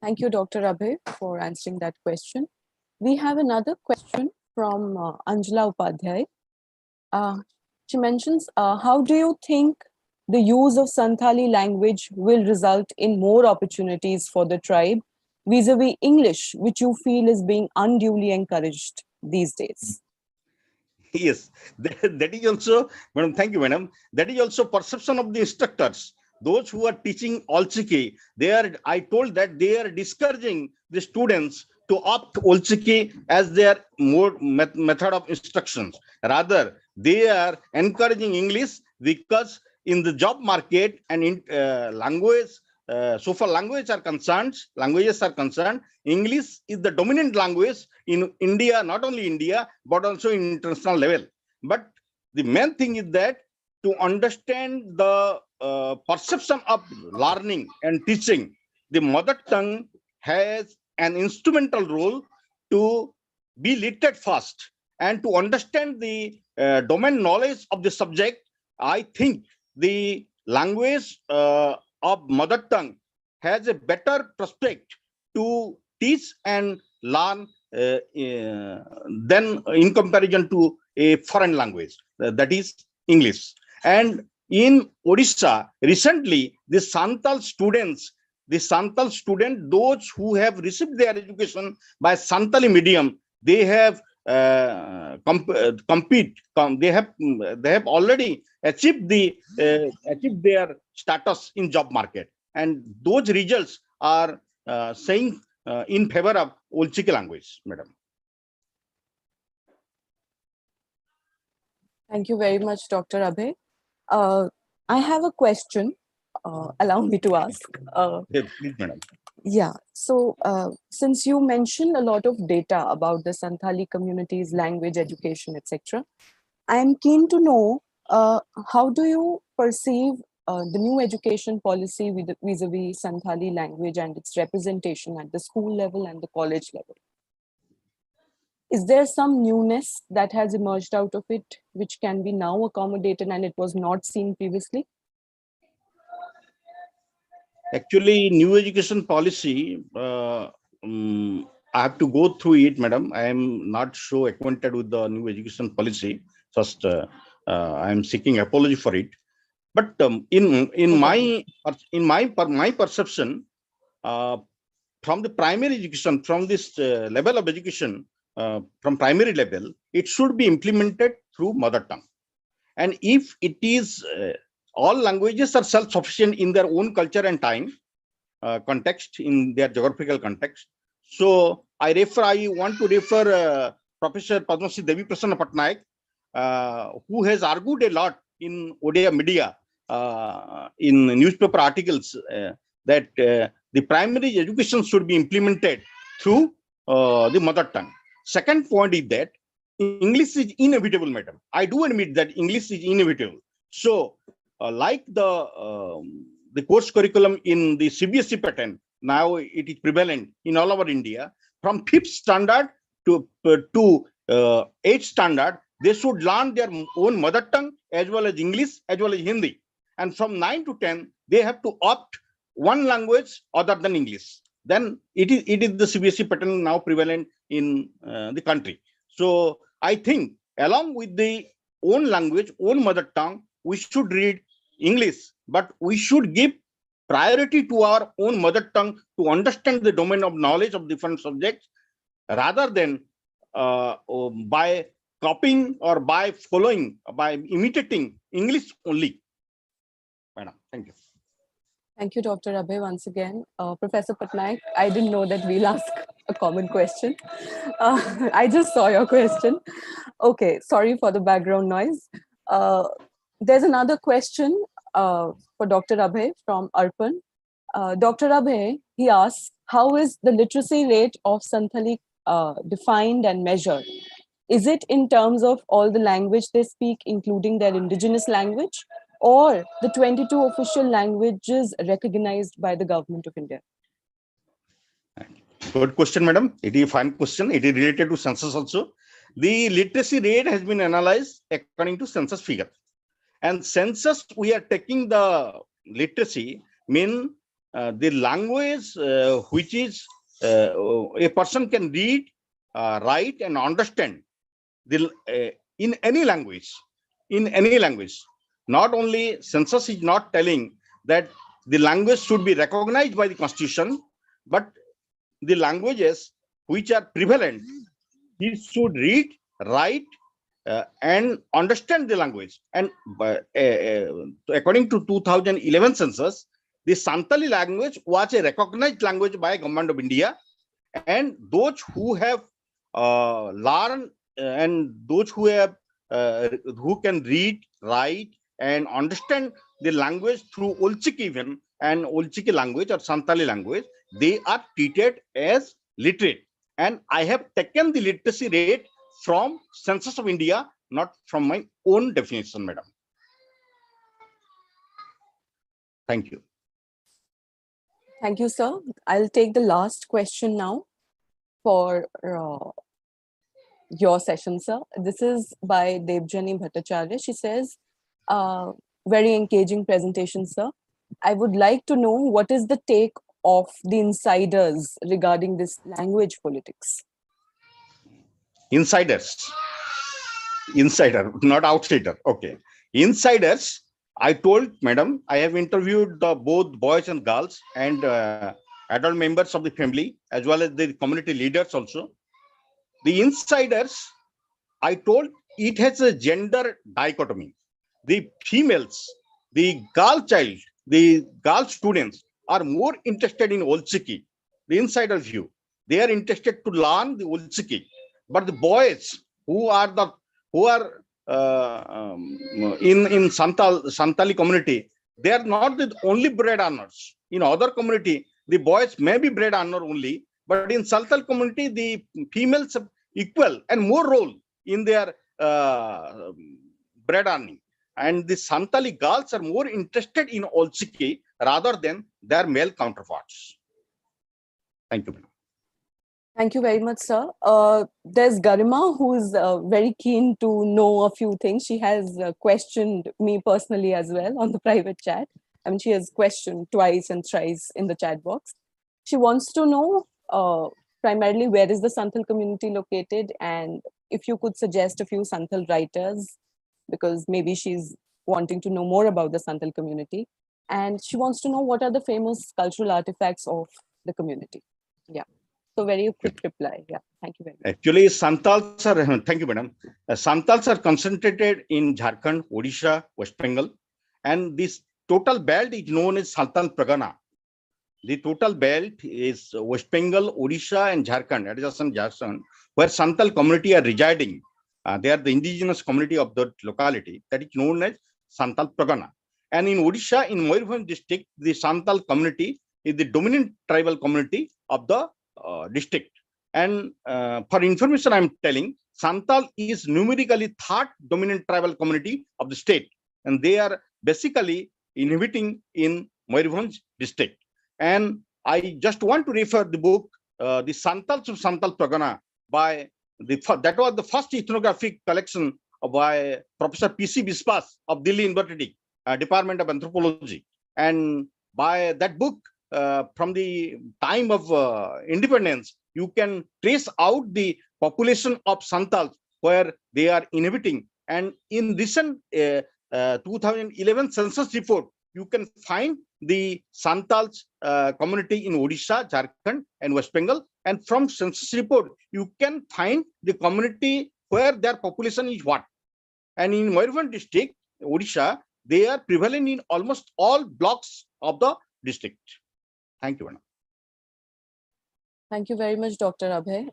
Thank you, Dr. Abhay, for answering that question. We have another question from Anjala Upadhyay. She mentions, how do you think the use of Santali language will result in more opportunities for the tribe vis-a-vis English, which you feel is being unduly encouraged these days? Yes, that is also, madam, thank you, madam. That is also perception of the instructors. Those who are teaching Olchiki, I told that they are discouraging the students to opt Olchiki as their more method of instructions. Rather, they are encouraging English, because in the job market and in language, so far languages are concerned, English is the dominant language in India, not only India, but also in international level. But the main thing is that to understand the perception of learning and teaching, the mother tongue has an instrumental role to be literate first, and to understand the domain knowledge of the subject. I think the language of mother tongue has a better prospect to teach and learn than in comparison to a foreign language, that is English. And in Odisha, recently, the Santal students the Santal student, those who have received their education by Santali medium, they have they have already achieved their status in job market, and those results are saying in favor of Olchiki language, madam. Thank you very much, Dr. Abhay. I have a question. Allow me to ask. Yes, please, madam. Yeah. So, since you mentioned a lot of data about the Santhali community's language, education, etc., I am keen to know how do you perceive the new education policy vis-a-vis Santhali language and its representation at the school level and the college level? Is there some newness that has emerged out of it, which can be now accommodated and it was not seen previously? Actually, new education policy, I have to go through it, madam. I am not so acquainted with the new education policy. First, I am seeking apology for it. But in my perception, from the primary education, from this level of education, from primary level, it should be implemented through mother tongue. And if it is, all languages are self-sufficient in their own culture and time, context, in their geographical context. So I want to refer Professor Padma Shri Devi Prasanna Patnaik, who has argued a lot in Odia media, in newspaper articles, that the primary education should be implemented through the mother tongue. Second point is that English is inevitable, madam. I do admit that English is inevitable. So, like the course curriculum in the CBSE pattern, now it is prevalent in all over India. From 5th standard to 8th standard, they should learn their own mother tongue as well as English as well as Hindi. And from 9 to 10, they have to opt one language other than English. Then it is the CBSE pattern now prevalent in the country. So I think along with the own language, own mother tongue, we should read English, but we should give priority to our own mother tongue to understand the domain of knowledge of different subjects, rather than by copying or by following, by imitating English only. Madam, thank you. Thank you, Dr. Abhay, once again. Professor Patnaik, I didn't know that we'll ask a common question. I just saw your question. Okay, sorry for the background noise. There's another question for Dr. Abhay from Arpan. Dr. Abhay, he asks, how is the literacy rate of Santhali defined and measured? Is it in terms of all the language they speak, including their indigenous language, or the 22 official languages recognized by the government of India? Good question, madam. It is a fine question. It is related to census also. The literacy rate has been analyzed according to census figure. And census, we are taking the literacy, mean the language which is a person can read, write, and understand in any language. In any language. Not only census is not telling that the language should be recognized by the constitution, but the languages which are prevalent, he should read, write, and understand the language. And according to 2011 census, the Santali language was a recognized language by Government of India, and those who have learned and those who have who can read, write, and understand the language through Olchiki even, and Olchiki language or Santali language, they are treated as literate. And I have taken the literacy rate from Census of India, not from my own definition, madam. Thank you. Thank you, sir. I'll take the last question now for your session, sir. This is by Devjani Bhattacharya. She says, very engaging presentation, sir. I would like to know what is the take of the insiders regarding this language politics. Insiders. Insider, not outsider. Okay. Insiders, I told madam, I have interviewed both boys and girls and adult members of the family as well as the community leaders also. The insiders, I told it has a gender dichotomy. The females, the girl child, the girl students are more interested in Olchiki, the insider view. They are interested to learn the Olchiki. But the boys who are in Santali community, they are not the only bread earners. In other community, the boys may be bread earner only, but in Santal community, the females have equal and more role in their bread earning. And the Santali girls are more interested in Olchiki rather than their male counterparts. Thank you. Thank you very much, sir. There's Garima, who is very keen to know a few things. She has questioned me personally as well on the private chat. I mean, she has questioned twice and thrice in the chat box. She wants to know primarily where is the Santhal community located, and if you could suggest a few Santhal writers, because maybe she's wanting to know more about the Santhal community. And she wants to know what are the famous cultural artifacts of the community. Yeah. So very quick reply. Yeah, thank you very much. Actually, Santals are, thank you, madam. Santals are concentrated in Jharkhand, Odisha, West Bengal, and this total belt is known as Santal Pragana. The total belt is West Bengal, Odisha, and Jharkhand, adjacent Jharkhand, where Santal community are residing. They are the indigenous community of the locality that is known as Santal Pragana. And in Odisha, in Mayurbhanj district, the Santal community is the dominant tribal community of the district. And for information, I'm telling, Santal is numerically third dominant tribal community of the state, and they are basically inhabiting in Mayurbhanj district. And I just want to refer the book, The Santals of Santal Pragana, by that was the first ethnographic collection by Professor P.C. Biswas of Delhi University, Department of Anthropology. And by that book, from the time of independence, you can trace out the population of Santals where they are inhabiting. And in recent 2011 census report, you can find the Santals community in Odisha, Jharkhand, and West Bengal. And from census report, you can find the community where their population is what. And in Mayurbhanj district, Odisha, they are prevalent in almost all blocks of the district. Thank you, madam. Thank you very much, Dr. Abhay.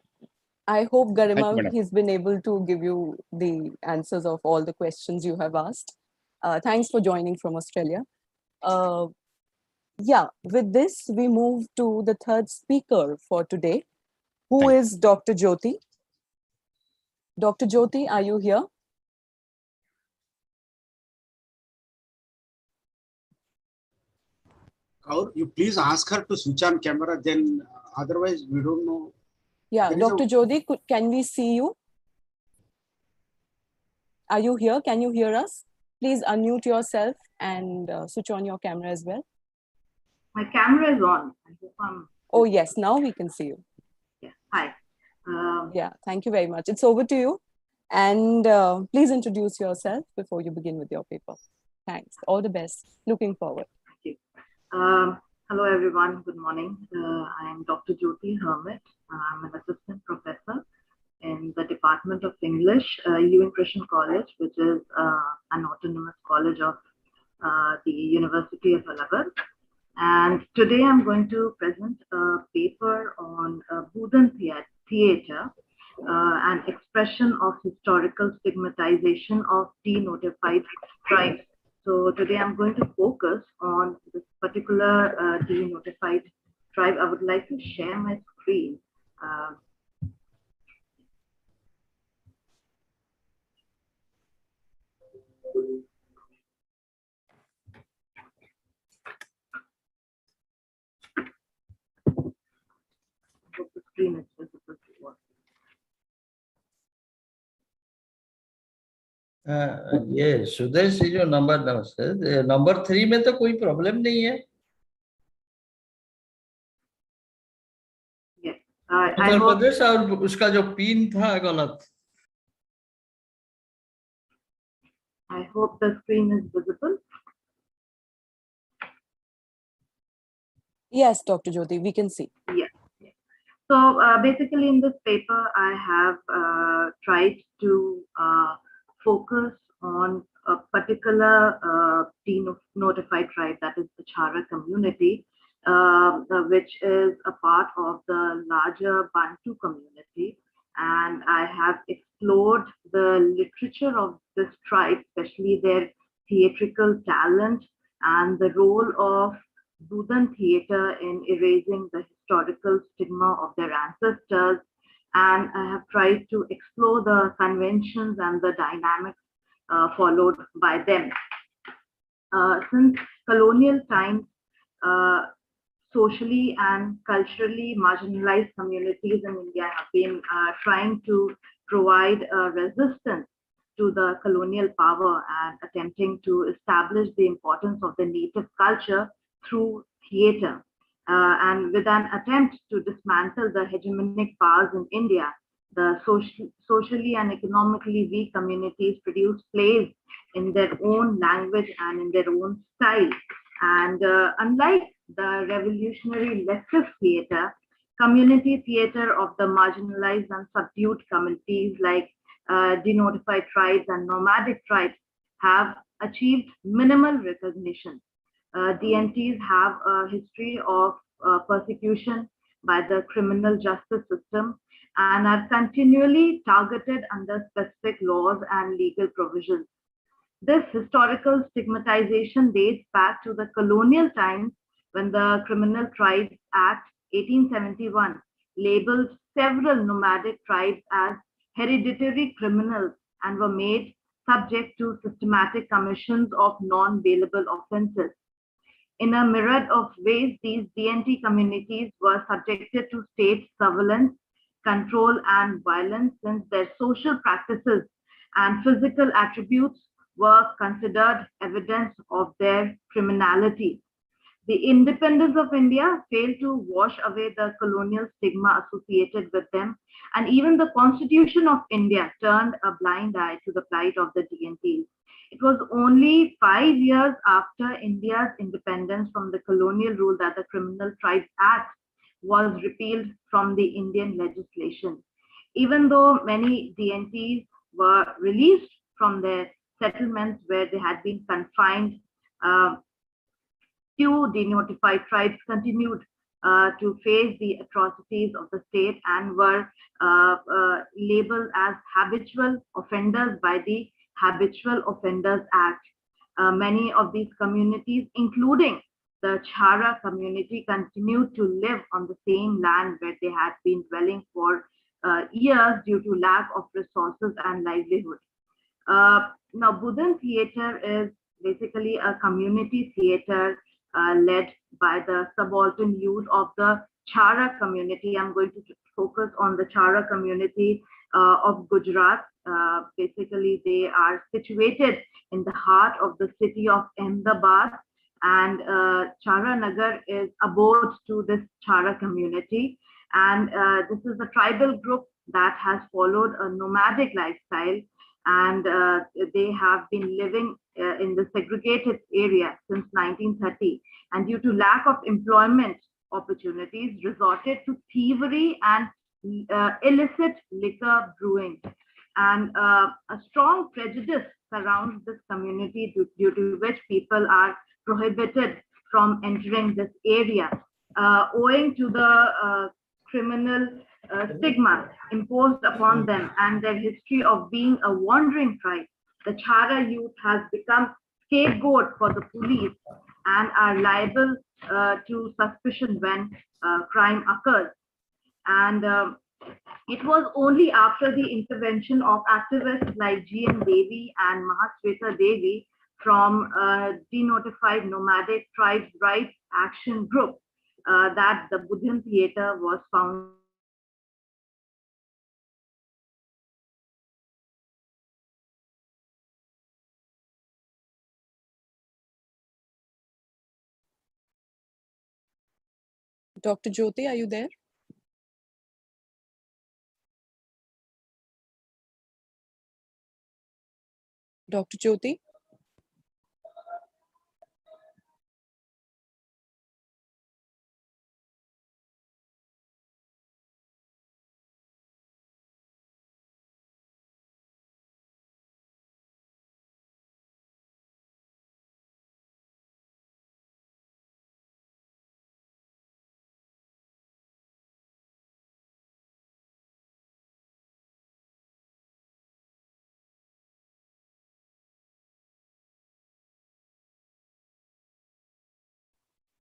I hope, Garima, you, he's been able to give you the answers of all the questions you have asked. Thanks for joining from Australia. Yeah, with this, we move to the third speaker for today, who is Dr. Jyoti. Dr. Jyoti, are you here? Kaur, you please ask her to switch on camera, then otherwise we don't know. Yeah, Dr. Jyoti, can we see you? Are you here? Can you hear us? Please unmute yourself and switch on your camera as well. My camera is on. I hope I'm... Oh, yes, now we can see you. Yeah, hi. Yeah, thank you very much. It's over to you. And please introduce yourself before you begin with your paper. Thanks. All the best. Looking forward. Thank you. Hello, everyone. Good morning. I am Dr. Jyoti Hermit. I'm an assistant professor in the Department of English, U.N. Christian College, which is an autonomous college of the University of Allahabad. And today I'm going to present a paper on Budhan theater, an expression of historical stigmatization of denotified tribes. So today I'm going to focus on this particular denotified tribe. I would like to share my screen. The screen is visible to us. ये सुदेश जी जो number नमस्ते number 3 में तो कोई problem नहीं है उत्तर प्रदेश और उसका जो पिन था गलत I hope the screen is visible. Yes, Dr. Jyoti, we can see. Yes. So basically in this paper, I have tried to focus on a particular denotified tribe, that is the Chara community, which is a part of the larger Bantu community. And I have explored the literature of this tribe, especially their theatrical talent and the role of Budhan theatre in erasing the historical stigma of their ancestors. And I have tried to explore the conventions and the dynamics followed by them. Since colonial times, uh, socially and culturally marginalized communities in India have been trying to provide resistance to the colonial power and attempting to establish the importance of the native culture through theatre. And with an attempt to dismantle the hegemonic powers in India, the socially and economically weak communities produce plays in their own language and in their own style. And unlike the revolutionary leftist theatre, community theatre of the marginalized and subdued communities like denotified tribes and nomadic tribes have achieved minimal recognition. DNTs have a history of persecution by the criminal justice system and are continually targeted under specific laws and legal provisions. This historical stigmatization dates back to the colonial times when the Criminal Tribes Act 1871 labeled several nomadic tribes as hereditary criminals and were made subject to systematic commissions of non-bailable offenses. In a myriad of ways, these DNT communities were subjected to state surveillance, control, and violence since their social practices and physical attributes were considered evidence of their criminality. The independence of India failed to wash away the colonial stigma associated with them, and even the Constitution of India turned a blind eye to the plight of the DNTs. It was only 5 years after India's independence from the colonial rule that the Criminal Tribes Act was repealed from the Indian legislation. Even though many DNTs were released from their settlements where they had been confined, few denotified tribes continued to face the atrocities of the state and were labeled as habitual offenders by the Habitual Offenders Act. Many of these communities, including the Chara community, continued to live on the same land where they had been dwelling for years due to lack of resources and livelihood. Now, Budhan theatre is basically a community theatre led by the subaltern youth of the Chara community. I'm going to focus on the Chara community of Gujarat. Basically, they are situated in the heart of the city of Ahmedabad, and Chara Nagar is abode to this Chara community. And this is a tribal group that has followed a nomadic lifestyle, and they have been living in the segregated area since 1930, and due to lack of employment opportunities resorted to thievery and illicit liquor brewing. And a strong prejudice surrounds this community due to which people are prohibited from entering this area owing to the criminal stigma imposed upon them and their history of being a wandering tribe. The Chara youth has become scapegoat for the police and are liable to suspicion when crime occurs. And it was only after the intervention of activists like G.N. Devi and Mahasweta Devi from denotified nomadic tribes rights action group that the Budhan theatre was found. Dr. Jyoti, are you there? Dr. Jyoti?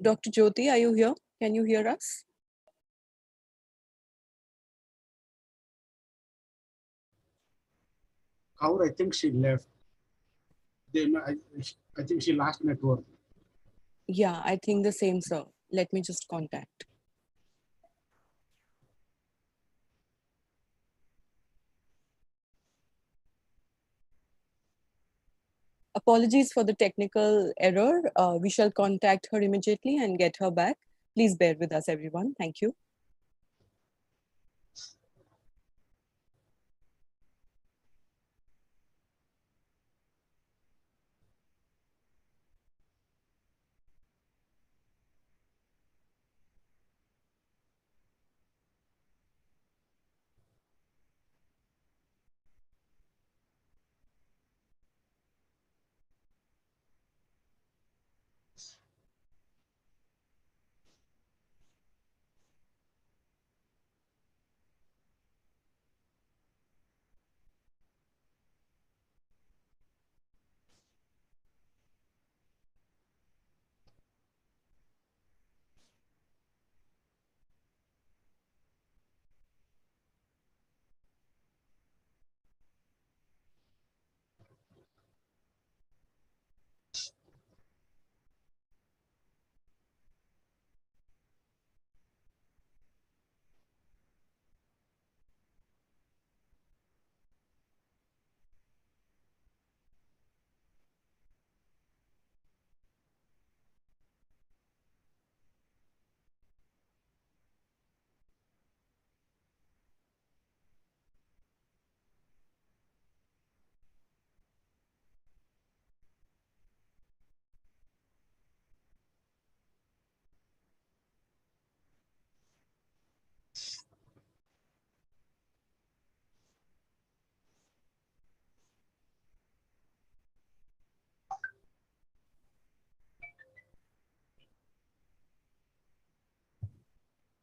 Dr. Jyoti, are you here? Can you hear us? Kaur, I think she left. I think she lost network. Yeah, I think the same, sir. Let me just contact. Apologies for the technical error. We shall contact her immediately and get her back. Please bear with us, everyone. Thank you.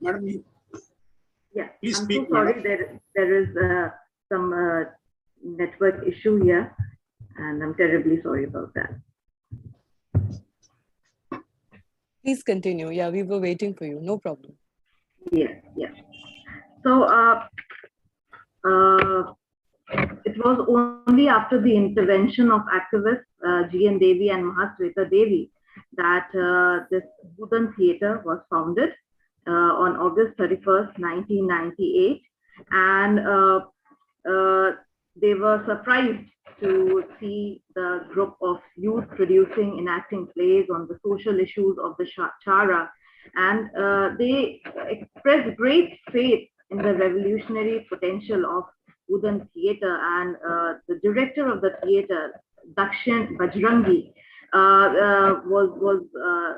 Madam, Yeah, please I'm speak, so sorry. madam. There is some network issue here, and I'm terribly sorry about that. Please continue. Yeah, we were waiting for you. No problem. Yeah, yeah. So it was only after the intervention of activists G.N. Devi and Mahasweta Devi that this Budhan theatre was founded on August 31st, 1998. And they were surprised to see the group of youth producing, enacting plays on the social issues of the Chara. And they expressed great faith in the revolutionary potential of Budhan theatre, and the director of the theatre, Dakshin Bajrangi, was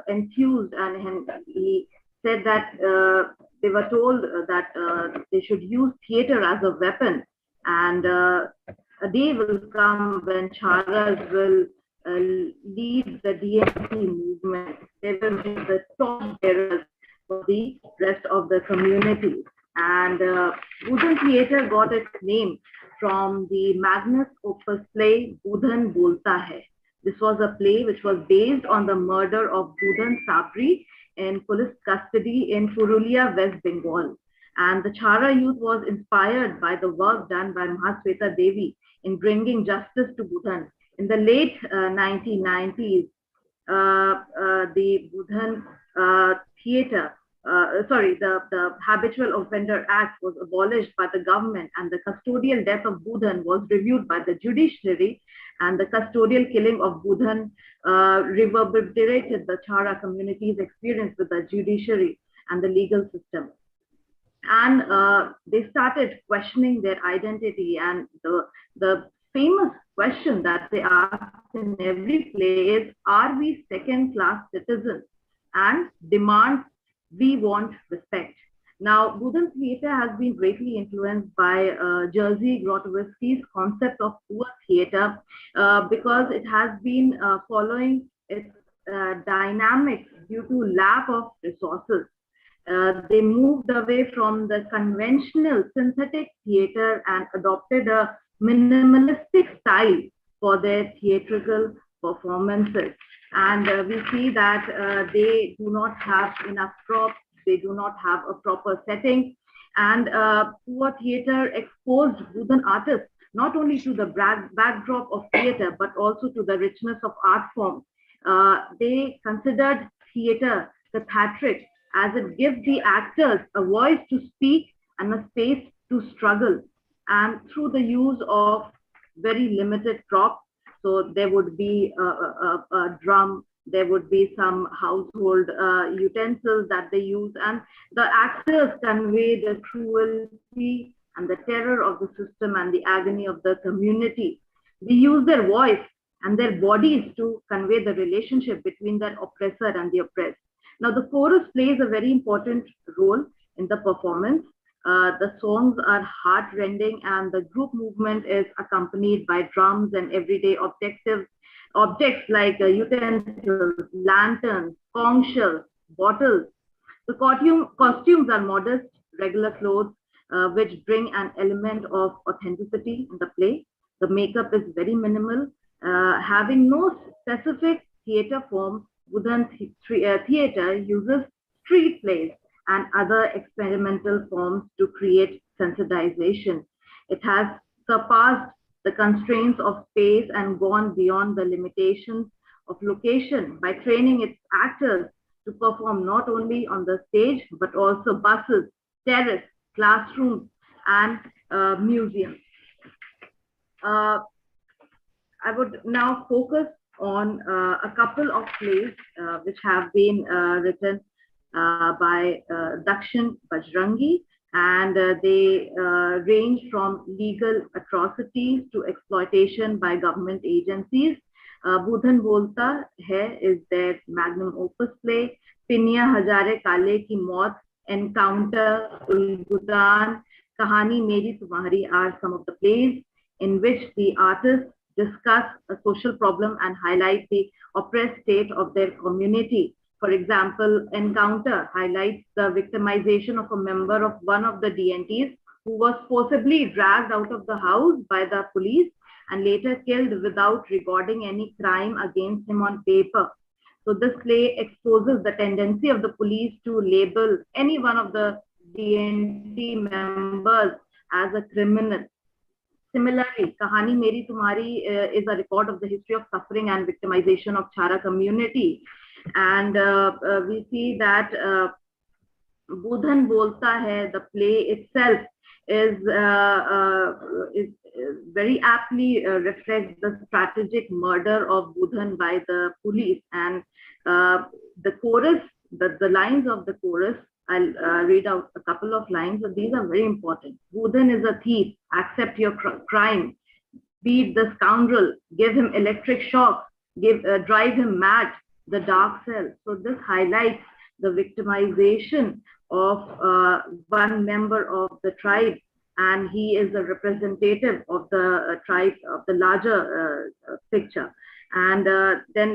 enthused, and he said that they were told that they should use theatre as a weapon, and a day will come when Charas will lead the DMC movement. They will be the top bearers for the rest of the community. And Budhan theatre got its name from the magnus opus play Budhan Bolta Hai. This was a play which was based on the murder of Budhan Sabri in police custody in Purulia, West Bengal. And the Chara youth was inspired by the work done by Mahasweta Devi in bringing justice to Budhan. In the late 1990s, the Budhan theatre, the Habitual Offender Act was abolished by the government, and the custodial death of Budhan was reviewed by the judiciary, and the custodial killing of Budhan reverberated the Chara community's experience with the judiciary and the legal system. And they started questioning their identity, and the famous question that they ask in every play is, are we second-class citizens? And demand, we want respect. Now, Budhan theatre has been greatly influenced by Jerzy Grotowski's concept of poor theatre because it has been following its dynamics due to lack of resources. They moved away from the conventional synthetic theatre and adopted a minimalistic style for their theatrical performances. And we see that they do not have enough props, they do not have a proper setting. And poor theater exposed Budhan artists not only to the backdrop of theater, but also to the richness of art form. They considered theater cathartic, as it gives the actors a voice to speak and a space to struggle. And through the use of very limited props, so there would be a drum, there would be some household utensils that they use, and the actors convey the cruelty and the terror of the system and the agony of the community. They use their voice and their bodies to convey the relationship between the oppressor and the oppressed. Now, the chorus plays a very important role in the performance. The songs are heart-rending, and the group movement is accompanied by drums and everyday objects like utensils, lanterns, conch shells, bottles. The costumes are modest, regular clothes, which bring an element of authenticity in the play. The makeup is very minimal, having no specific theater form. Budhan theater uses street plays and other experimental forms to create sensitization. It has surpassed the constraints of space and gone beyond the limitations of location by training its actors to perform not only on the stage, but also buses, terrace, classrooms, and museums. I would now focus on a couple of plays which have been written by Dakshin Bajrangi, and they range from legal atrocities to exploitation by government agencies. Budhan Bolta Hai is their magnum opus play. Pinya Hazare Kale Ki Maut, Encounter, Budhan, Kahani Meri Tumhari are some of the plays in which the artists discuss a social problem and highlight the oppressed state of their community. For example, Encounter highlights the victimization of a member of one of the DNTs who was forcibly dragged out of the house by the police and later killed without recording any crime against him on paper. So this play exposes the tendency of the police to label any one of the DNT members as a criminal. Similarly, Kahani Meri Tumhari is a record of the history of suffering and victimization of Chara community. And we see that Budhan Bolta Hai, the play itself, is very aptly reflects the strategic murder of Budhan by the police. And the chorus, the lines of the chorus, I'll read out a couple of lines, but these are very important. Budhan is a thief, accept your crime, beat the scoundrel, give him electric shock, drive him mad, the dark cell. So this highlights the victimization of one member of the tribe, and he is a representative of the tribe, of the larger picture. And then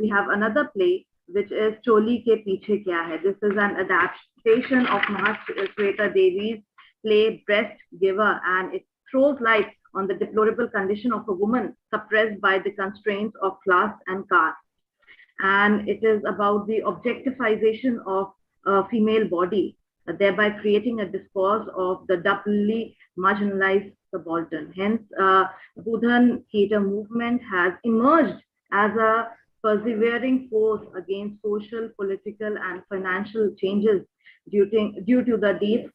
we have another play, which is Choli Ke Piche Kya Hai. This is an adaptation of Mahashweta Devi's play Breast Giver, and it throws light on the deplorable condition of a woman suppressed by the constraints of class and caste. And it is about the objectification of a female body, thereby creating a discourse of the doubly marginalized subaltern. Hence, Budhan theatre movement has emerged as a persevering force against social, political, and financial changes due to the deep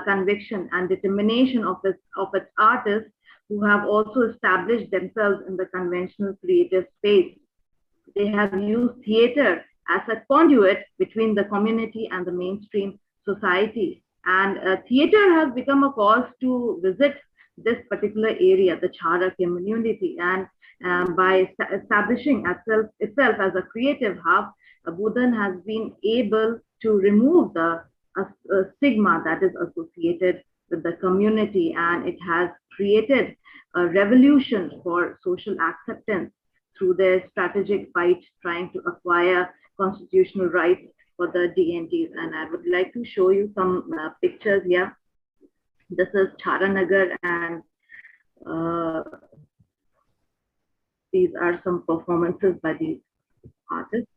conviction and determination of its artists, who have also established themselves in the conventional creative space. They have used theatre as a conduit between the community and the mainstream society. And theatre has become a cause to visit this particular area, the Chara community. And by establishing itself as a creative hub, Budhan has been able to remove the stigma that is associated with the community, and it has created a revolution for social acceptance through their strategic fight trying to acquire constitutional rights for the DNTs. And I would like to show you some pictures here. This is Charanagar, and these are some performances by these artists.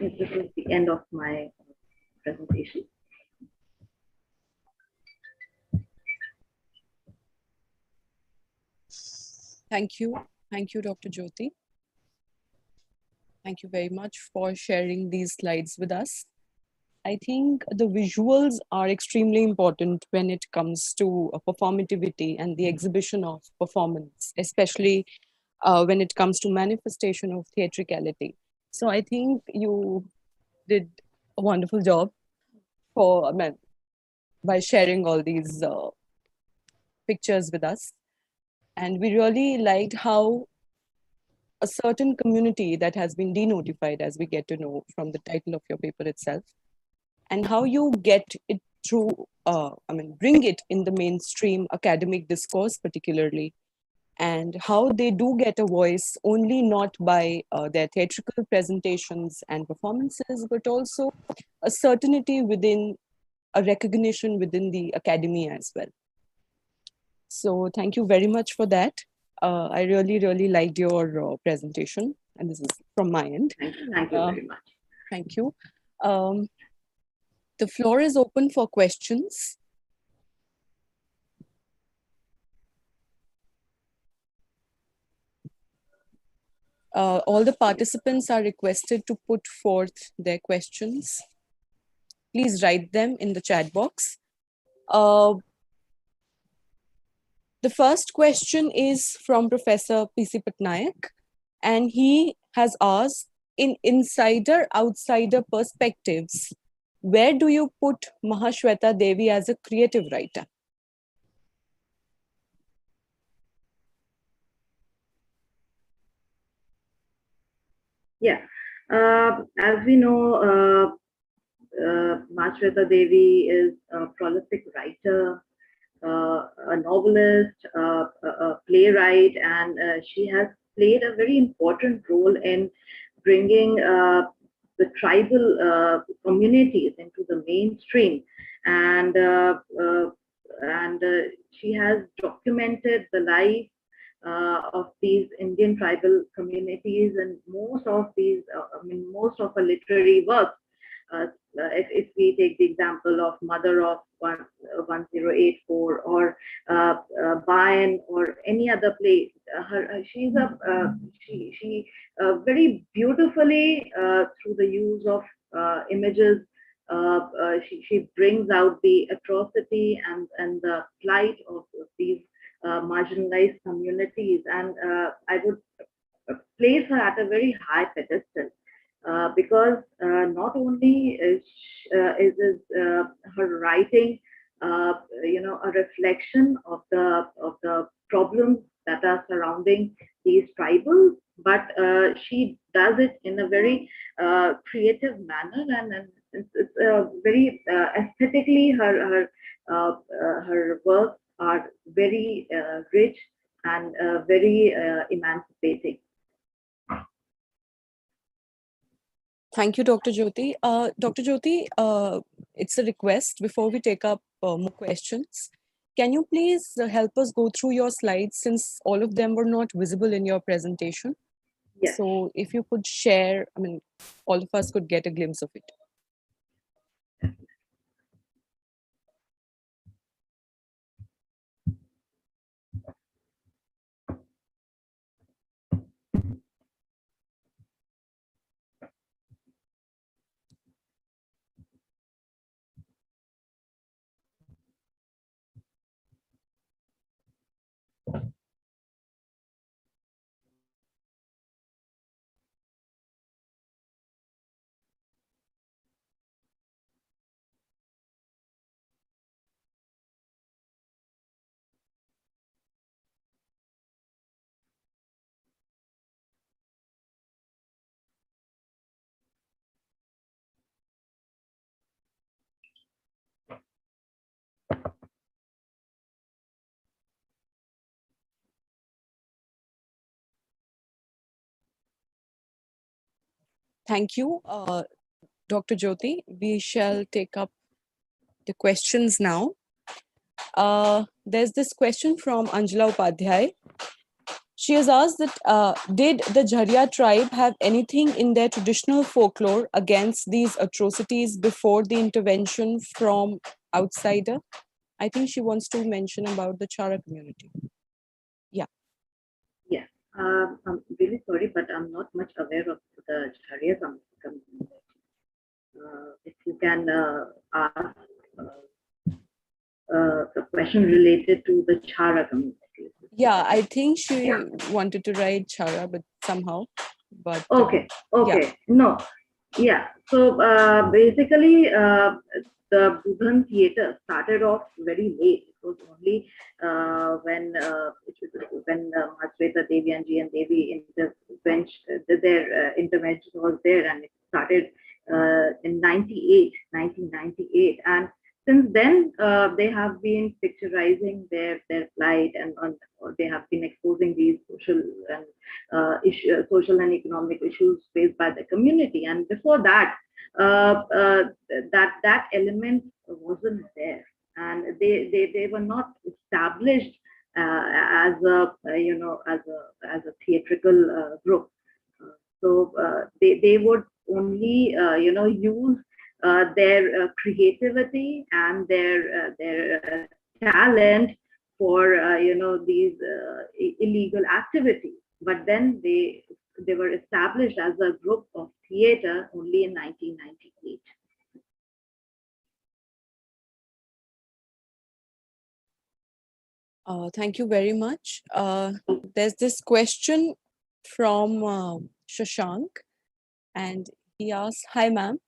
This is the end of my presentation. Thank you. Thank you, Dr. Jyoti. Thank you very much for sharing these slides with us. I think the visuals are extremely important when it comes to performativity and the exhibition of performance, especially when it comes to manifestation of theatricality. So I think you did a wonderful job by sharing all these pictures with us. And we really liked how a certain community that has been denotified, as we get to know from the title of your paper itself, and how you get it through, bring it in the mainstream academic discourse particularly, and how they do get a voice only not by their theatrical presentations and performances, but also a certainty within a recognition within the academy as well. So thank you very much for that. I really, really liked your presentation, and this is from my end. Thank you very much. Thank you. The floor is open for questions. All the participants are requested to put forth their questions. Please write them in the chat box. The first question is from Professor P.C. Patnaik, and he has asked, in insider-outsider perspectives, where do you put Mahashweta Devi as a creative writer? Yeah, as we know, Mahashweta Devi is a prolific writer, a novelist, a playwright, and she has played a very important role in bringing the tribal communities into the mainstream, and she has documented the life of these Indian tribal communities, and most of these, most of her literary works. If we take the example of Mother of 1084 or Bayan or any other play, she's she very beautifully through the use of images. She brings out the atrocity and the plight of these marginalized communities, and I would place her at a very high pedestal. Because not only is her writing, a reflection of the problems that are surrounding these tribals, but she does it in a very creative manner, and it's very aesthetically her works are very rich and very emancipating. Thank you, Dr. Jyoti. Dr. Jyoti, it's a request before we take up more questions. Can you please help us go through your slides, since all of them were not visible in your presentation? Yes. So if you could share, all of us could get a glimpse of it. Thank you, Dr. Jyoti. We shall take up the questions now. There's this question from Anjala Upadhyay. She has asked that, did the Jarya tribe have anything in their traditional folklore against these atrocities before the intervention from outsider? I think she wants to mention about the Chara community. Yeah. I'm really sorry, but I'm not much aware of the Jarya community. If you can ask a question related to the Chara community. Yeah, I think she wanted to write Chara, but somehow. But okay. Yeah. No. Yeah. So basically, the Budhan theater started off very late. It was only when Mahasweta Devi and G. N. Devi their intervention was there, and it started in 1998, and since then they have been picturizing their plight, and they have been exposing these social and social and economic issues faced by the community. And before that, that element wasn't there, and they were not established as a as a theatrical group. So they would only use their creativity and their talent for these illegal activities. But then they were established as a group of theater only in 1998. Thank you very much. There's this question from Shashank, and he asks, "Hi, ma'am.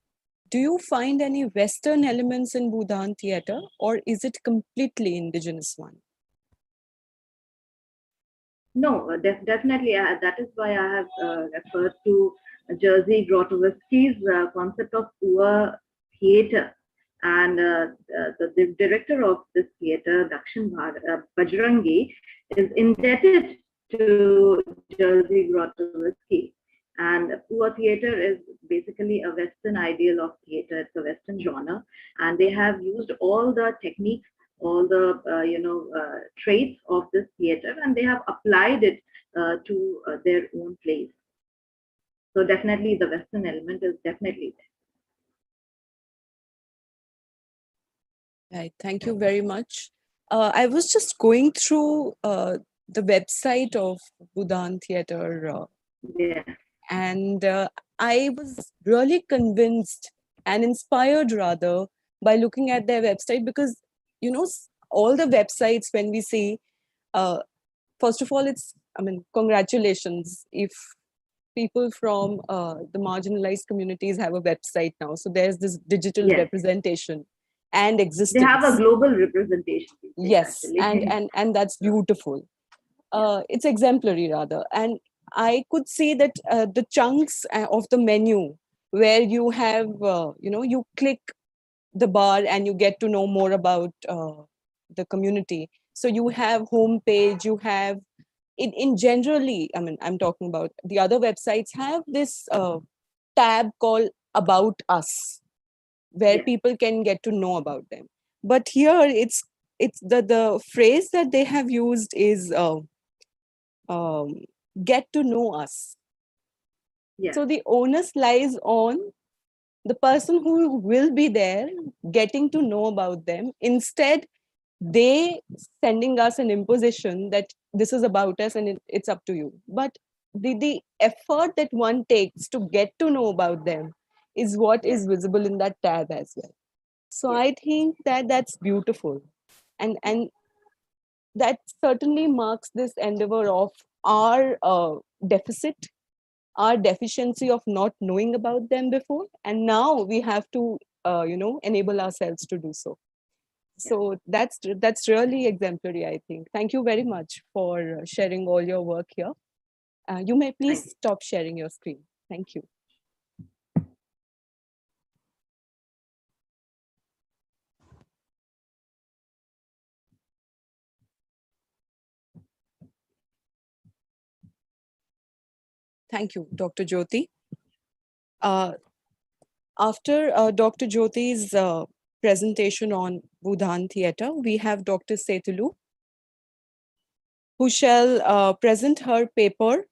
Do you find any Western elements in Budhan theatre, or is it completely indigenous one?" No, definitely. That is why I have referred to Jerzy Grotowski's concept of Ua theatre. And the director of this theatre, Dakshin Bajrangi, is indebted to Jerzy Grotowski. And Ua theatre is basically a Western ideal of theatre. It's a Western genre, and they have used all the techniques, all the traits of this theater, and they have applied it to their own plays. So definitely the Western element is definitely there. Right, thank you very much. I was just going through the website of Budhan Theatre, yeah. and I was really convinced and inspired rather by looking at their website, because all the websites, when we see, first of all, congratulations if people from the marginalized communities have a website now. So there's this digital representation and existence. They have a global representation. Yes, and that's beautiful. It's exemplary rather. And I could see that the chunks of the menu where you have, you click the bar and you get to know more about the community. So you have homepage, you have in generally, I'm talking about the other websites have this tab called About Us, where people can get to know about them. But here it's the phrase that they have used is get to know us. So the onus lies on the person who will be there getting to know about them. Instead, they sending us an imposition that this is about us and it's up to you. But the effort that one takes to get to know about them is what is visible in that tab as well. So I think that that's beautiful, and that certainly marks this endeavor of our deficit, our deficiency of not knowing about them before, and now we have to enable ourselves to do so. So that's really exemplary, I think. Thank you very much for sharing all your work here. You may please stop sharing your screen. Thank you. Thank you, Dr. Jyoti. After Dr. Jyoti's presentation on Budhan theatre, we have Dr. Setulu, who shall present her paper,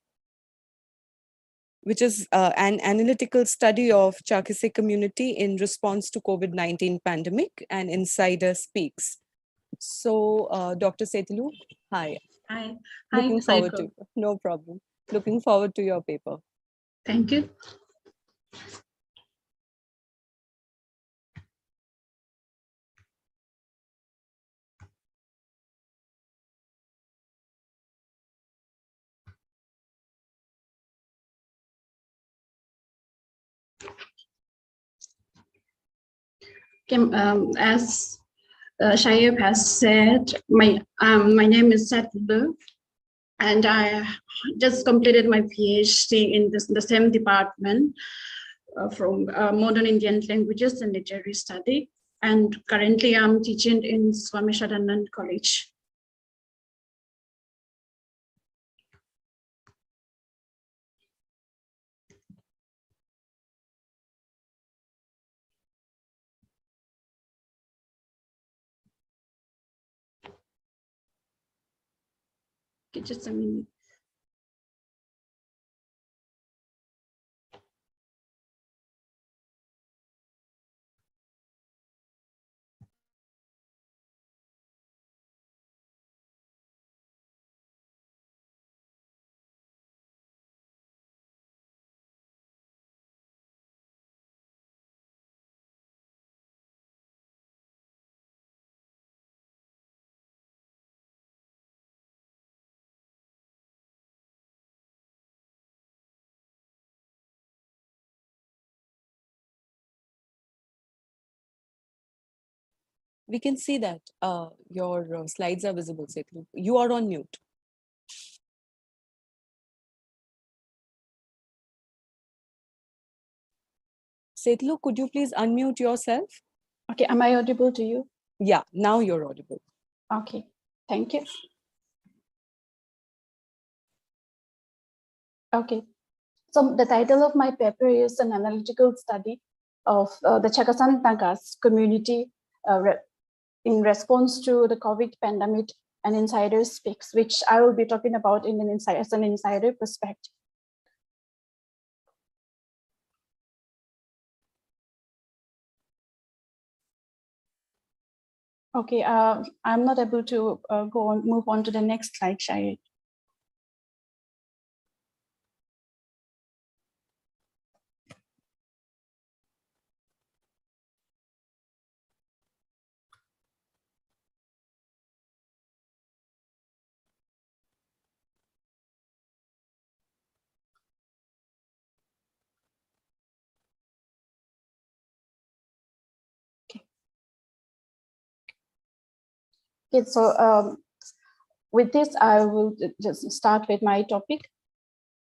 which is an analytical study of Chakisay community in response to COVID-19 pandemic, and Insider Speaks. So, Dr. Setulu, hi. Hi. Looking forward to, no problem. Looking forward to your paper. Thank you. As Shayeb has said, my name is Setulu, and I just completed my PhD in the same department from Modern Indian Languages and Literary Study, and currently I'm teaching in Swami Shadanand College. Okay, just a minute. We can see that your slides are visible, Setulu. You are on mute. Setulu, could you please unmute yourself? Okay, am I audible to you? Yeah, now you're audible. Okay, thank you. Okay, so the title of my paper is an analytical study of the Chakasan Nagas community in response to the COVID pandemic and Insider Speaks, which I will be talking about in as an insider perspective. Okay, I'm not able to move on to the next slide, Shayad. Okay, so with this, I will just start with my topic.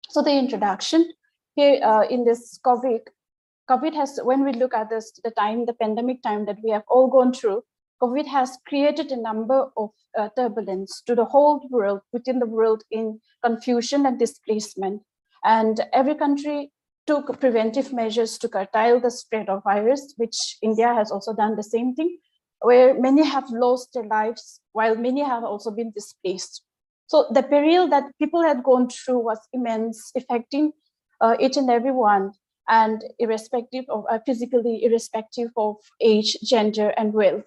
So the introduction here in this COVID has, when we look at this, the pandemic time that we have all gone through, COVID has created a number of turbulence to the whole world, within the world, in confusion and displacement. And every country took preventive measures to curtail the spread of virus, which India has also done the same thing, where many have lost their lives, while many have also been displaced. So the peril that people had gone through was immense, affecting each and every one, and irrespective of physically, irrespective of age, gender, and wealth.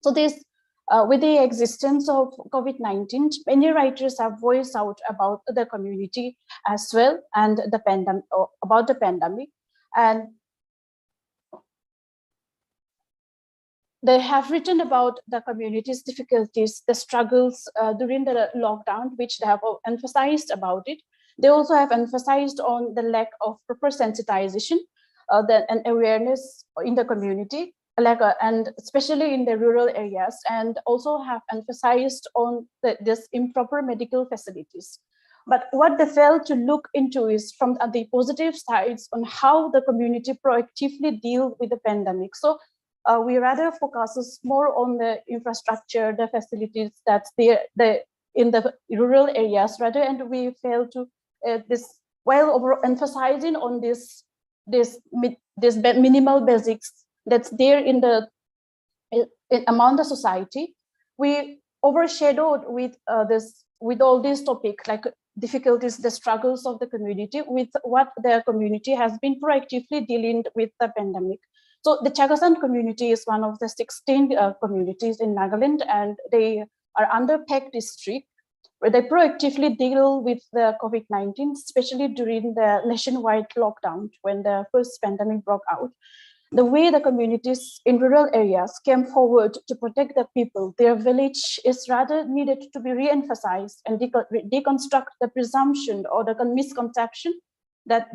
So this, with the existence of COVID-19, many writers have voiced out about the community as well, and the pandemic, about the pandemic, and they have written about the community's difficulties, the struggles during the lockdown, which they have emphasized about it. They also have emphasized on the lack of proper sensitization and awareness in the community, and especially in the rural areas, and also have emphasized on this improper medical facilities. But what they failed to look into is from the positive sides on how the community proactively deal with the pandemic. So we rather focuses more on the infrastructure, the facilities that's there in the rural areas rather, and we fail to while emphasizing on this this minimal basics that's there among the society, we overshadowed with all these topics like difficulties, the struggles of the community with what the community has been proactively dealing with the pandemic. So the Chagasan community is one of the 16 communities in Nagaland, and they are under PEC district, where they proactively deal with the COVID-19, especially during the nationwide lockdown when the first pandemic broke out. The way the communities in rural areas came forward to protect the people, their village is rather needed to be re-emphasized and deconstruct the presumption or the misconception that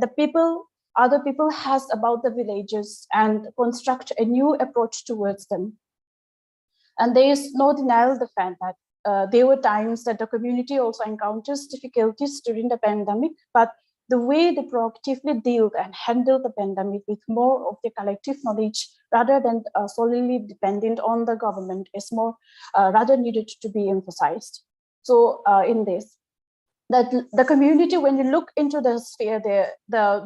other people has about the villages and construct a new approach towards them. And there is no denial of the fact that there were times that the community also encounters difficulties during the pandemic, but the way they proactively deal and handle the pandemic with more of the collective knowledge rather than solely dependent on the government is more rather needed to be emphasized. So in this, that the community, when you look into the sphere there,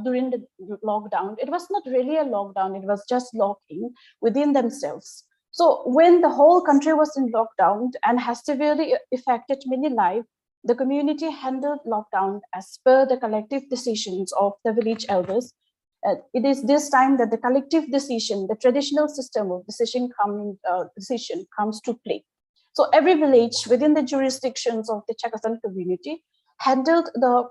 during the lockdown, it was not really a lockdown, it was just locking within themselves. So when the whole country was in lockdown and has severely affected many lives, the community handled lockdown as per the collective decisions of the village elders. It is this time that the collective decision, the traditional system of decision comes to play. So every village within the jurisdictions of the Chagasan community handled the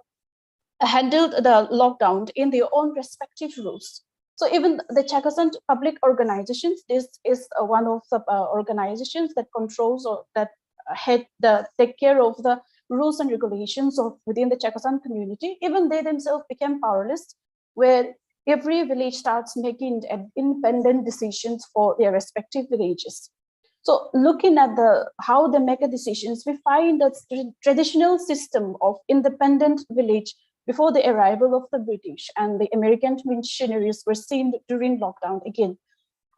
lockdown in their own respective rules. So even the Chagasan public organizations, this is one of the organizations that controls or that take care of the rules and regulations of within the Chagasan community. Even they themselves became powerless, where every village starts making independent decisions for their respective villages. So looking at how they make decisions, we find that the traditional system of independent village before the arrival of the British and the American missionaries were seen during lockdown again.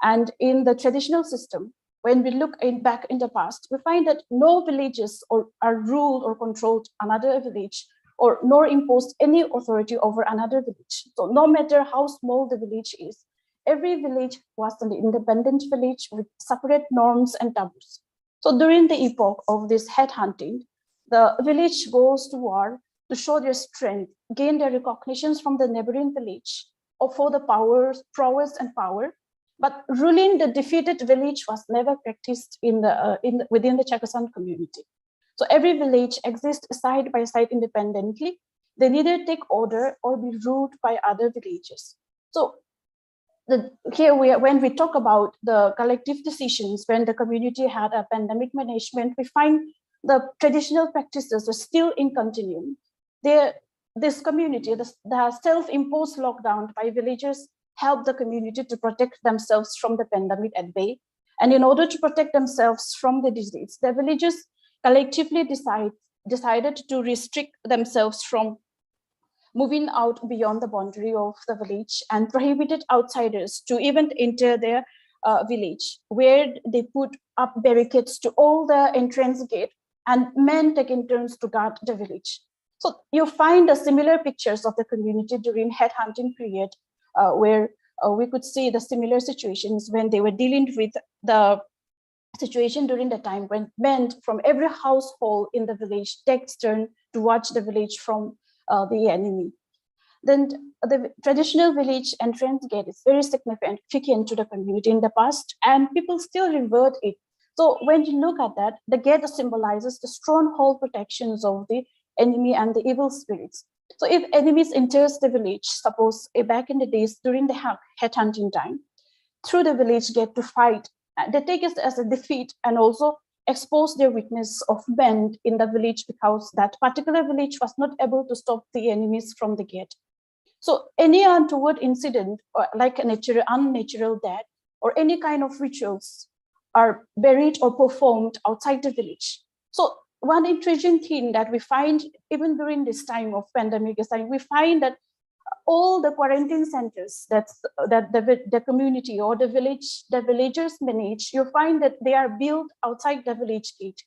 And in the traditional system, when we look back in the past, we find that no villages are ruled or controlled another village, or nor imposed any authority over another village. So no matter how small the village is, every village was an independent village with separate norms and taboos. So during the epoch of this headhunting, the village goes to war to show their strength, gain their recognitions from the neighboring village, or for the prowess and power. But ruling the defeated village was never practiced within the Chagasan community. So every village exists side by side independently. They neither take order or be ruled by other villages. So when we talk about the collective decisions, when the community had a pandemic management, we find the traditional practices are still in continuum. This community, the self-imposed lockdown by villagers, help the community to protect themselves from the pandemic at bay. And in order to protect themselves from the disease, the villagers collectively decided to restrict themselves from moving out beyond the boundary of the village and prohibited outsiders to even enter their village, where they put up barricades to all the entrance gate and men taking turns to guard the village. So you find the similar pictures of the community during headhunting period, where we could see the similar situations when they were dealing with the situation during the time when men from every household in the village takes turn to watch the village from the enemy. Then the traditional village entrance gate is very significant to the community in the past, and people still revert it. So when you look at that, the gate symbolizes the stronghold protections of the enemy and the evil spirits. So if enemies enters the village, suppose back in the days during the headhunting time, through the village gate to fight, they take it as a defeat and also expose their weakness of men in the village because that particular village was not able to stop the enemies from the gate. So any untoward incident, like an unnatural death or any kind of rituals are buried or performed outside the village. So one intriguing thing that we find even during this time of pandemic is that we find that all the quarantine centers that the community or the villagers manage, you find that they are built outside the village gate.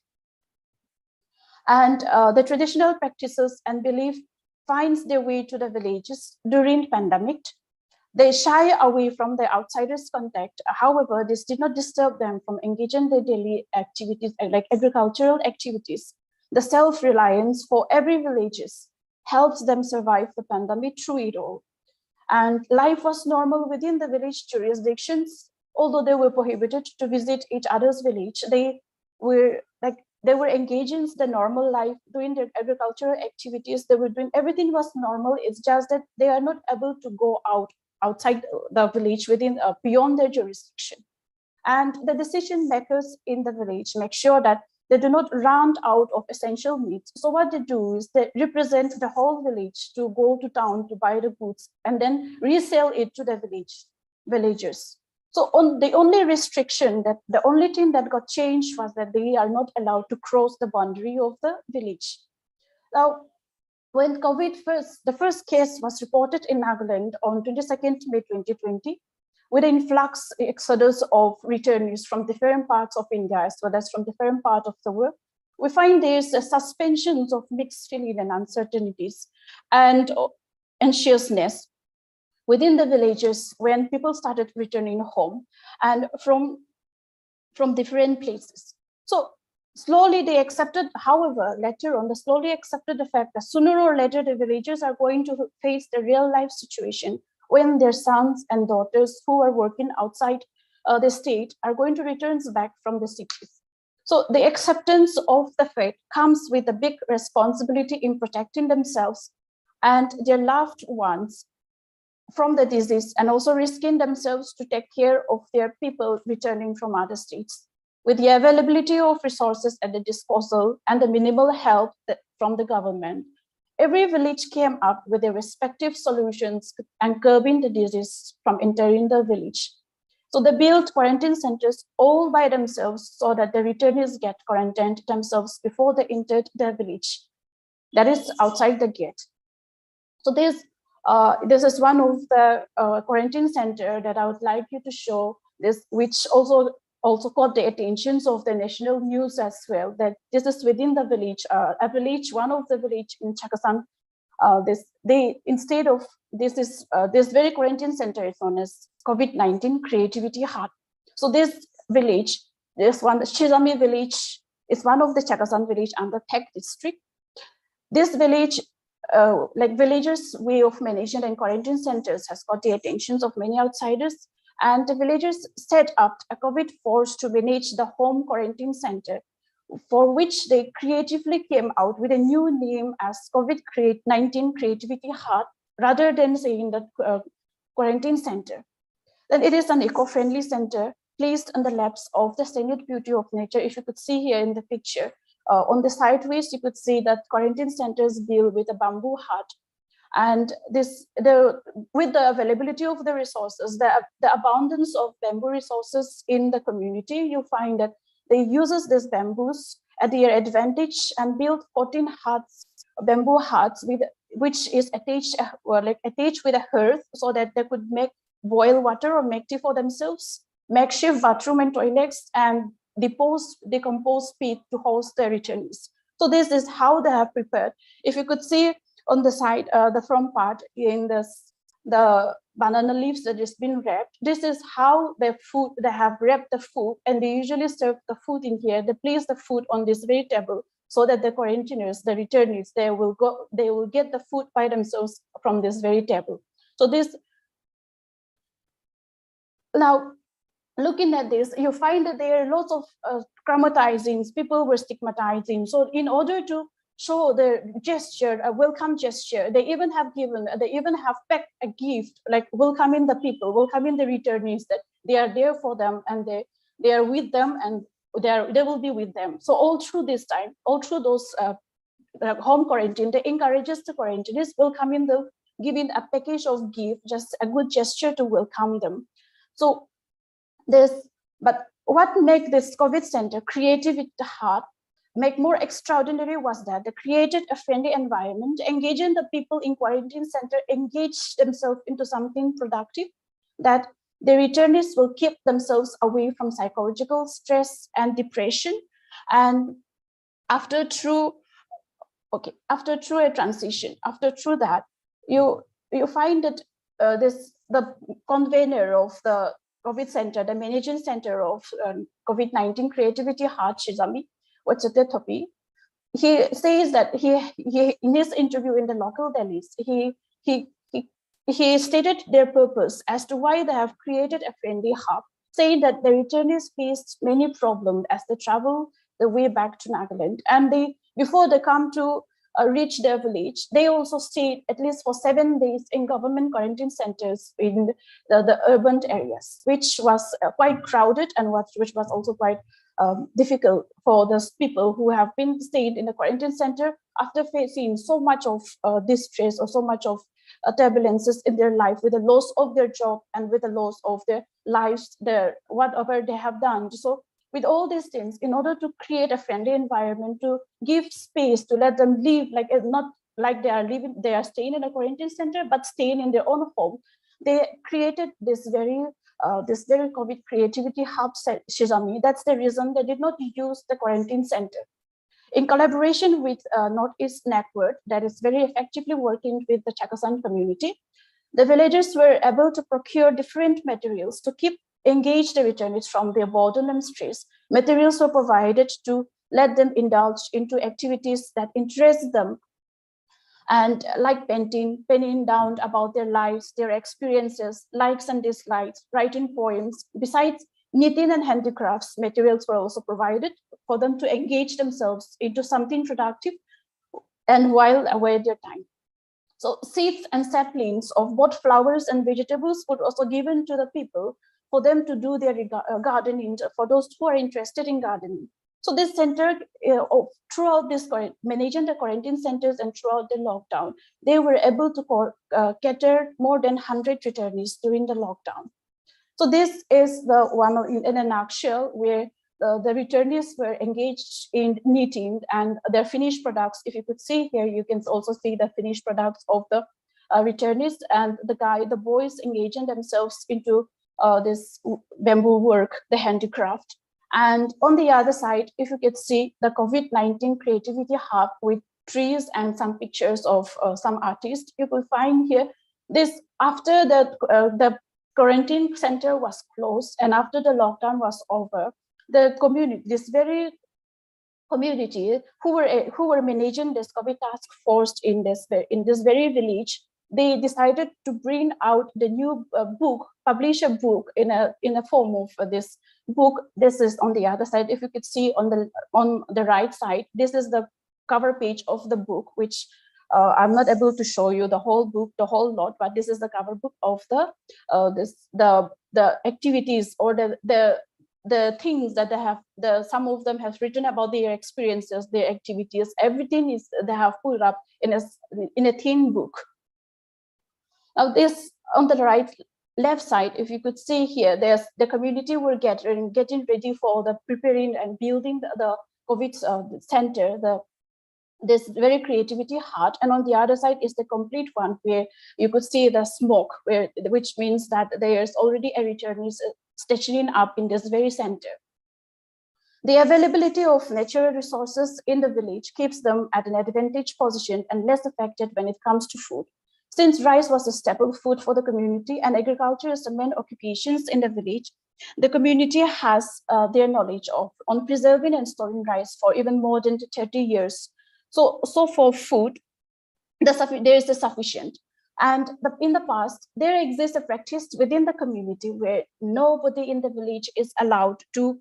And the traditional practices and belief finds their way to the villages during pandemic. They shy away from the outsiders' contact. However, this did not disturb them from engaging in their daily activities, like agricultural activities. The self-reliance for every villages helps them survive the pandemic through it all. And life was normal within the village jurisdictions. Although they were prohibited to visit each other's village, they were engaged in the normal life, doing their agricultural activities. They were doing, everything was normal. It's just that they are not able to go outside the village within beyond their jurisdiction. And the decision makers in the village make sure that they do not run out of essential needs. So what they do is they represent the whole village to go to town to buy the goods and then resell it to the villagers. So the only restriction, that the only thing that got changed was that they are not allowed to cross the boundary of the village. Now, when the first case was reported in Nagaland on 22nd May 2020, with an influx exodus of returnees from different parts of India, as well as from different parts of the world, we find there's a suspensions of mixed feeling and uncertainties and anxiousness within the villages when people started returning home and from different places. So slowly they accepted, however, later on, they slowly accepted the fact that sooner or later the villagers are going to face the real life situation when their sons and daughters who are working outside the state are going to return back from the cities. So the acceptance of the fate comes with a big responsibility in protecting themselves and their loved ones from the disease, and also risking themselves to take care of their people returning from other states. With the availability of resources at the disposal and the minimal help from the government, every village came up with their respective solutions and curbing the disease from entering the village. So they built quarantine centers all by themselves so that the returnees get quarantined themselves before they entered the village. That is outside the gate. So this is one of the quarantine center that I would like you to show, this, which also caught the attentions of the national news as well, that this is within the village, one of the village in Chakasan. This very quarantine center is known as COVID-19 Creativity Hut. So this village, the Shizami village, is one of the Chakasan village under Thek district. This village, like villagers' way of management and quarantine centers, has got the attentions of many outsiders, and the villagers set up a COVID force to manage the home quarantine center, for which they creatively came out with a new name as COVID-19 Creativity Hut, rather than saying the quarantine center. Then it is an eco-friendly center placed on the laps of the scenic beauty of nature. If you could see here in the picture, on the sideways, you could see that quarantine centers built with a bamboo hut. And with the availability of the resources, the abundance of bamboo resources in the community, you find that they uses these bamboos at their advantage and build 14 huts, bamboo huts, which is attached with a hearth, so that they could boil water or make tea for themselves, makeshift bathroom and toilets, and decomposed pit to host the returnees. So this is how they have prepared. If you could see on the side, the front part, in the banana leaves that has been wrapped, this is how they have wrapped the food, and they usually serve the food in here. They place the food on this very table so that the quarantiners, the returnees, they will get the food by themselves from this very table. So now, looking at this, you find that there are lots of traumatizings. People were stigmatizing. So in order to show the gesture, a welcome gesture, they even have packed a gift, like welcoming the people, welcoming the returnees, that they are there for them and they are with them and they will be with them. So all through this time, all through those home quarantine, they encourages the quarantinees welcoming them, giving a package of gift, just a good gesture to welcome them. So but what make this COVID center Creativity Hut make more extraordinary was that they created a friendly environment, engaging the people in quarantine center, engage themselves into something productive, that the returnees will keep themselves away from psychological stress and depression. And after through a transition, through that, you find that the convener of the COVID center, the managing center of COVID-19 Creativity Heart, Shizami Wachatetopi, he says that he in his interview in the local dailies, he stated their purpose as to why they have created a friendly hub, saying that the returnees faced many problems as they travel the way back to Nagaland, and before they come to reach their village, they also stayed at least for 7 days in government quarantine centers in the urban areas, which was quite crowded and which was also quite difficult for those people who have been stayed in the quarantine center after facing so much of distress or so much of turbulences in their life, with the loss of their job and with the loss of their lives, their whatever they have done. So with all these things, in order to create a friendly environment, to give space to let them live, like not like they are staying in a quarantine center, but staying in their own home, they created this very COVID creativity hub, Shizami. That's the reason they did not use the quarantine center. In collaboration with Northeast Network, that is very effectively working with the Chakasan community, the villagers were able to procure different materials to keep engaged the returnees from their boredom and stress. Materials were provided to let them indulge into activities that interest them, and like penning down about their lives, their experiences, likes and dislikes, writing poems. Besides knitting and handicrafts, materials were also provided for them to engage themselves into something productive and while away their time. So seeds and saplings of both flowers and vegetables were also given to the people for them to do their gardening, for those who are interested in gardening. So this center, throughout this managing the quarantine centers and throughout the lockdown, they were able to cater more than 100 returnees during the lockdown. So this is the one in a nutshell, where the returnees were engaged in knitting and their finished products. If you could see here, you can also see the finished products of the returnees, and the boys engaging themselves into this bamboo work, the handicraft. And on the other side, if you could see the COVID-19 Creativity Hub with trees and some pictures of some artists, you will find here this after the quarantine center was closed and after the lockdown was over, the community, this very community who were managing this COVID task force in this very village, they decided to bring out the new book, publish a book in a form of this book. This is on the other side. If you could see on the right side, this is the cover page of the book, which I'm not able to show you the whole book, the whole lot, but this is the cover book of the activities or the things that they have. Some of them have written about their experiences, their activities. Everything is they have put up in a thin book. Now this on the left side, if you could see here, there's the community were getting ready for the preparing and building the COVID center, this very creativity heart, and on the other side is the complete one where you could see the smoke, which means that there's already a returnees stationing up in this very center. The availability of natural resources in the village keeps them at an advantage position and less affected when it comes to food. Since rice was a staple food for the community and agriculture is the main occupations in the village, the community has their knowledge on preserving and storing rice for even more than 30 years. So for food, there is a sufficient. And in the past, there exists a practice within the community where nobody in the village is allowed to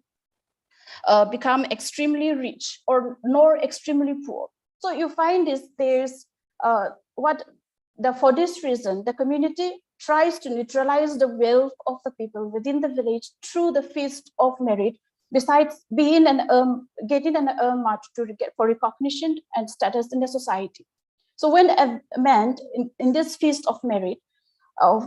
become extremely rich or nor extremely poor. So you find for this reason, the community tries to neutralize the wealth of the people within the village through the feast of merit, besides being getting an mark for recognition and status in the society. So when a man in this feast of merit,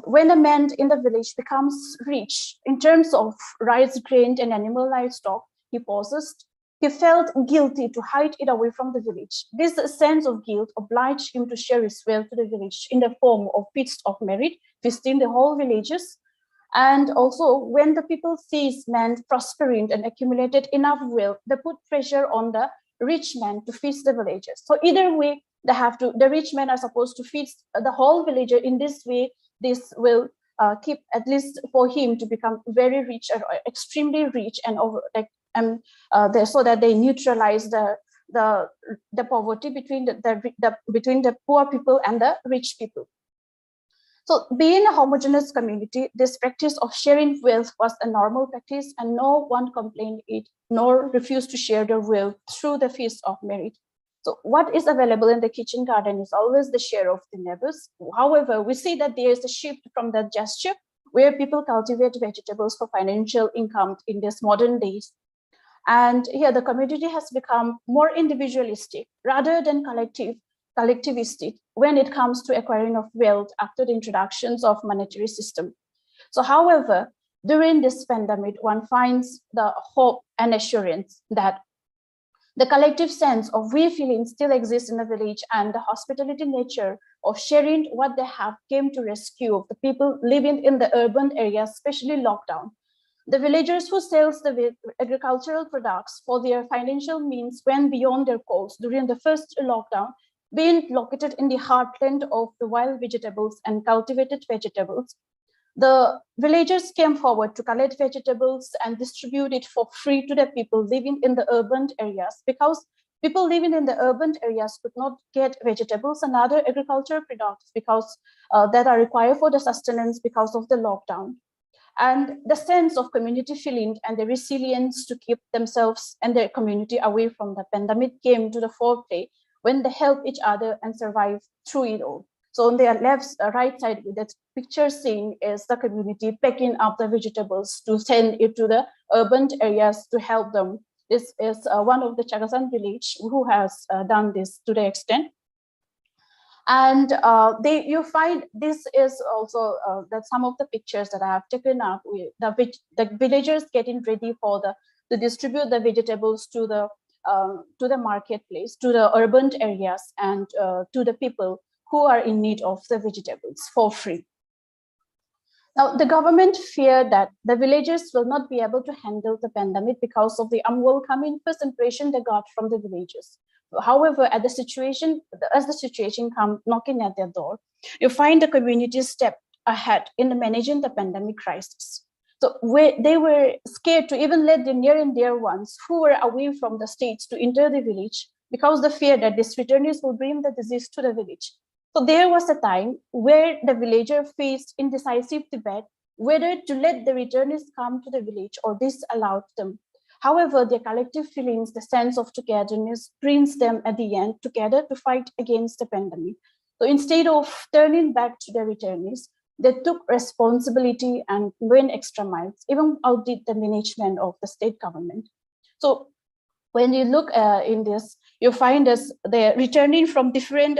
when a man in the village becomes rich in terms of rice, grain, and animal livestock he possessed, he felt guilty to hide it away from the village. This sense of guilt obliged him to share his wealth to the village in the form of feast of merit, visiting the whole villages. And also, when the people sees man prospering and accumulated enough wealth, they put pressure on the rich man to feast the villagers. So either way, the rich men are supposed to feast the whole villager. In this way, this will keep, at least for him to become very rich or extremely rich, and over like so that they neutralize the poverty between between the poor people and the rich people. So being a homogeneous community, this practice of sharing wealth was a normal practice, and no one complained it nor refused to share their wealth through the feast of merit. So what is available in the kitchen garden is always the share of the neighbors. However, we see that there is a shift from that gesture where people cultivate vegetables for financial income in these modern days. And here the community has become more individualistic rather than collectivistic when it comes to acquiring of wealth after the introductions of monetary system. So however, during this pandemic, one finds the hope and assurance that the collective sense of we feeling still exists in the village, and the hospitality nature of sharing what they have came to rescue the people living in the urban areas, especially lockdown. The villagers who sells the agricultural products for their financial means went beyond their goals during the first lockdown, being located in the heartland of the wild vegetables and cultivated vegetables. The villagers came forward to collect vegetables and distribute it for free to the people living in the urban areas, because people living in the urban areas could not get vegetables and other agricultural products because that are required for the sustenance because of the lockdown. And the sense of community feeling and the resilience to keep themselves and their community away from the pandemic came to the foreplay when they help each other and survive through it all. So on their right side with that picture seen is the community picking up the vegetables to send it to the urban areas to help them. This is one of the Chagasan village who has done this to the extent. And you find this is also that some of the pictures that I have taken up with the villagers getting ready for to distribute the vegetables to the marketplace, to the urban areas, and to the people who are in need of the vegetables for free. Now, the government feared that the villagers will not be able to handle the pandemic because of the unwelcoming first impression they got from the villagers. However, as the situation come knocking at their door, you find the community step ahead in managing the pandemic crisis. So they were scared to even let the near and dear ones who were away from the states to enter the village because the fear that these returnees will bring the disease to the village. So there was a time where the villager faced indecisive debate whether to let the returnees come to the village or disallow them. However, their collective feelings, the sense of togetherness, brings them at the end together to fight against the pandemic. So instead of turning back to the returnees, they took responsibility and went extra miles, even outdid the management of the state government. So when you look in this, you find us they're returning from different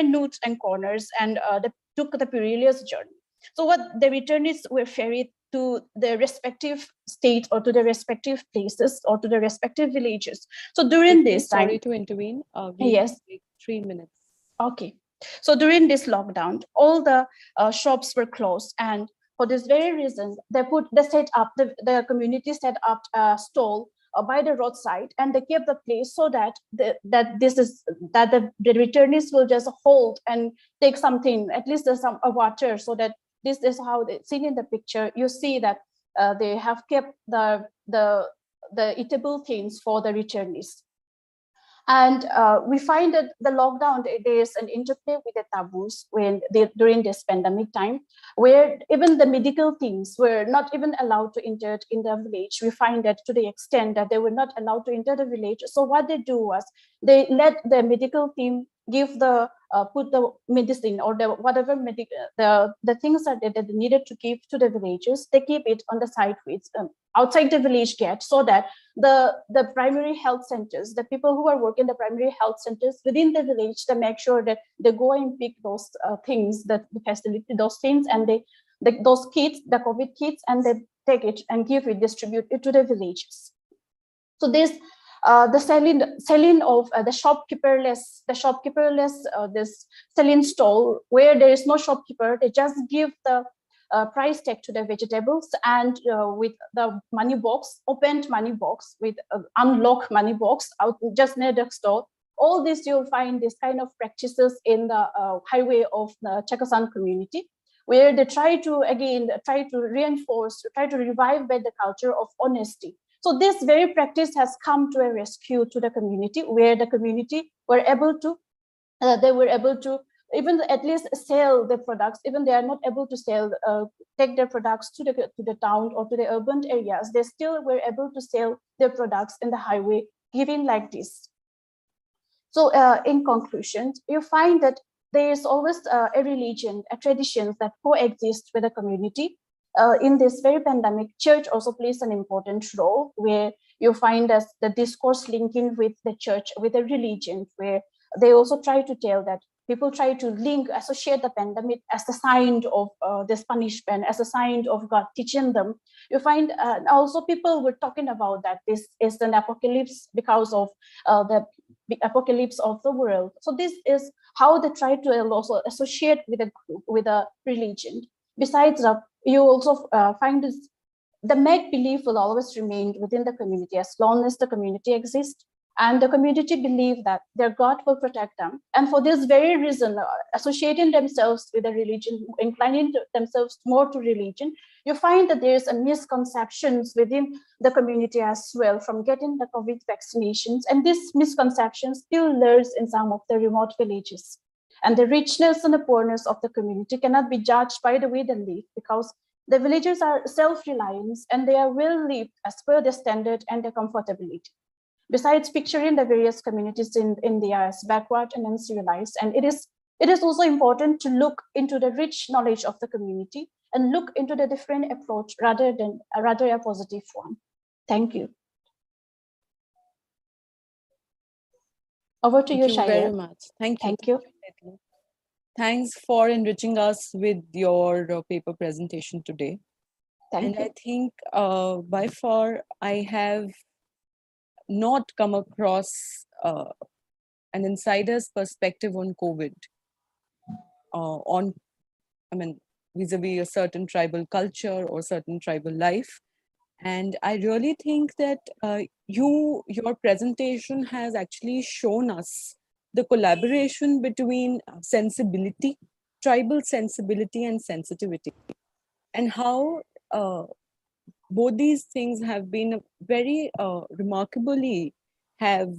nooks and corners, and they took the perilous journey. So what the returnees were ferried to the respective states or to the respective places or to the respective villages. So during this time— Sorry to intervene. Yes. 3 minutes. Okay. So during this lockdown, all the shops were closed, and for this very reason, the community set up a stall by the roadside, and they kept the place so that the returnees will just hold and take something, at least there's some water, so that this is how they seen in the picture. You see that they have kept the eatable things for the returnees. And we find that the lockdown, there is an interplay with the taboos during this pandemic time, where even the medical teams were not even allowed to enter in the village. We find that to the extent that they were not allowed to enter the village. So what they do was they let the medical team give put the medicine or whatever the things that they needed to give to the villagers. They keep it on the side with outside the village gate, so that the primary health centers, the people who are working the primary health centers within the village, they make sure that they go and pick those things, that the facility, those things, and those kits, the COVID kits, and they take it and distribute it to the villages. So this the selling of the shopkeeperless, this selling stall where there is no shopkeeper, they just give the price tag to the vegetables, and with the money box, opened money box with unlocked money box out just near the store. All this you'll find this kind of practices in the highway of the Chagasan community, where they try to reinforce, try to revive the culture of honesty. So this very practice has come to a rescue to the community, where the community were able to, even at least sell their products, even they are not able to sell, take their products to the town or to the urban areas, they still were able to sell their products in the highway, giving like this. So in conclusion, you find that there is always a religion, a tradition that coexist with the community. In this very pandemic, church also plays an important role, where you find as the discourse linking with the church, with the religion, where they also try to tell that people try to associate the pandemic as a sign of this punishment, as a sign of God teaching them. You find also people were talking about that this is an apocalypse because of the apocalypse of the world. So this is how they try to also associate with a religion. Besides, you also find this, the make-believe will always remain within the community as long as the community exists, and the community believe that their God will protect them. And for this very reason, associating themselves with a religion, inclining themselves more to religion, you find that there's a misconceptions within the community as well from getting the COVID vaccinations. And this misconception still lurks in some of the remote villages. And the richness and the poorness of the community cannot be judged by the way they live, because the villagers are self-reliant and they are well lived as per their standard and their comfortability. Besides picturing the various communities in India as backward and uncivilized, and it is also important to look into the rich knowledge of the community and look into the different approach rather a positive one. Thank you. Over to you, Shaya. Thank you very much. Thank you. Thanks for enriching us with your paper presentation today. Thank you. I think by far I have not come across an insider's perspective on COVID, vis-a-vis a certain tribal culture or certain tribal life. And I really think that your presentation has actually shown us the collaboration between sensibility, tribal sensibility and sensitivity, and how both these things have been very remarkably have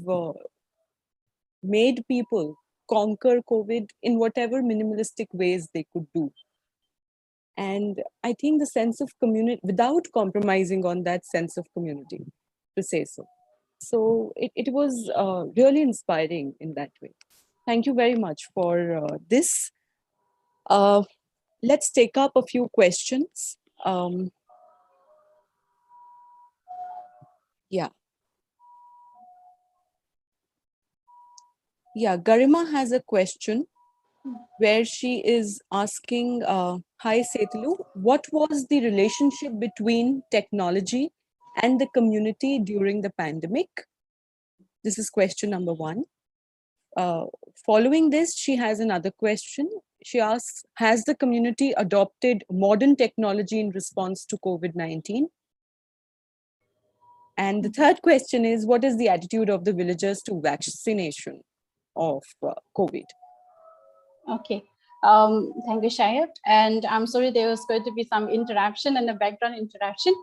made people conquer COVID in whatever minimalistic ways they could do. And I think the sense of community, without compromising on that sense of community, to say so. So it was really inspiring in that way. Thank you very much for this. Let's take up a few questions. Yeah, Garima has a question where she is asking, hi Setulu, what was the relationship between technology and the community during the pandemic? This is question number 1. Following this, she has another question. She asks, has the community adopted modern technology in response to COVID-19? And the third question is, what is the attitude of the villagers to vaccination of COVID? Okay. Thank you, Shayat. And I'm sorry, there was going to be some interruption and a background interruption.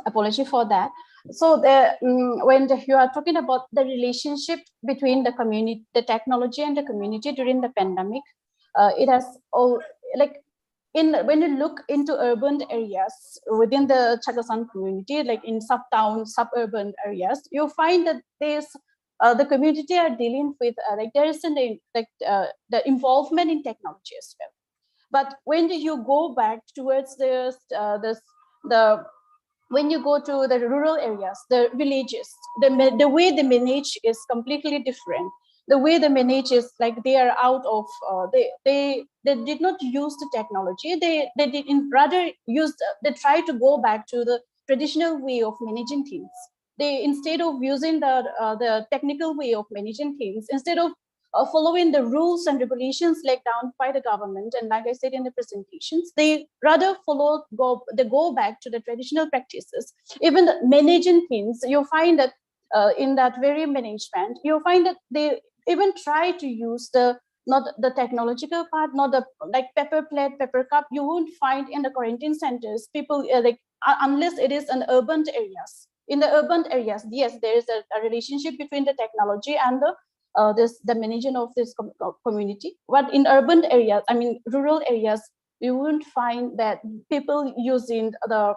Apology for that. So when you are talking about the relationship between the community, the technology and the community during the pandemic, it has all when you look into urban areas within the Chagasan community, like in sub-town, suburban areas, you find that there's the community are dealing with there is the involvement in technology as well. But when you go back towards when you go to the rural areas, the villages, the way they manage is completely different. The way they manage is like they are out of they did not use the technology. They did rather use they try to go back to the traditional way of managing things. They, instead of using the technical way of managing things, instead of following the rules and regulations laid down by the government, and like I said in the presentations, they rather go back to the traditional practices. Even the managing things, you'll find that in that very management, you'll find that they even try to use the not the technological part, not the like paper plate, paper cup. You won't find in the quarantine centers people unless it is in urban areas. In the urban areas, yes, there is a relationship between the technology and the management of this community. But in urban areas, I mean rural areas, you won't find that people using the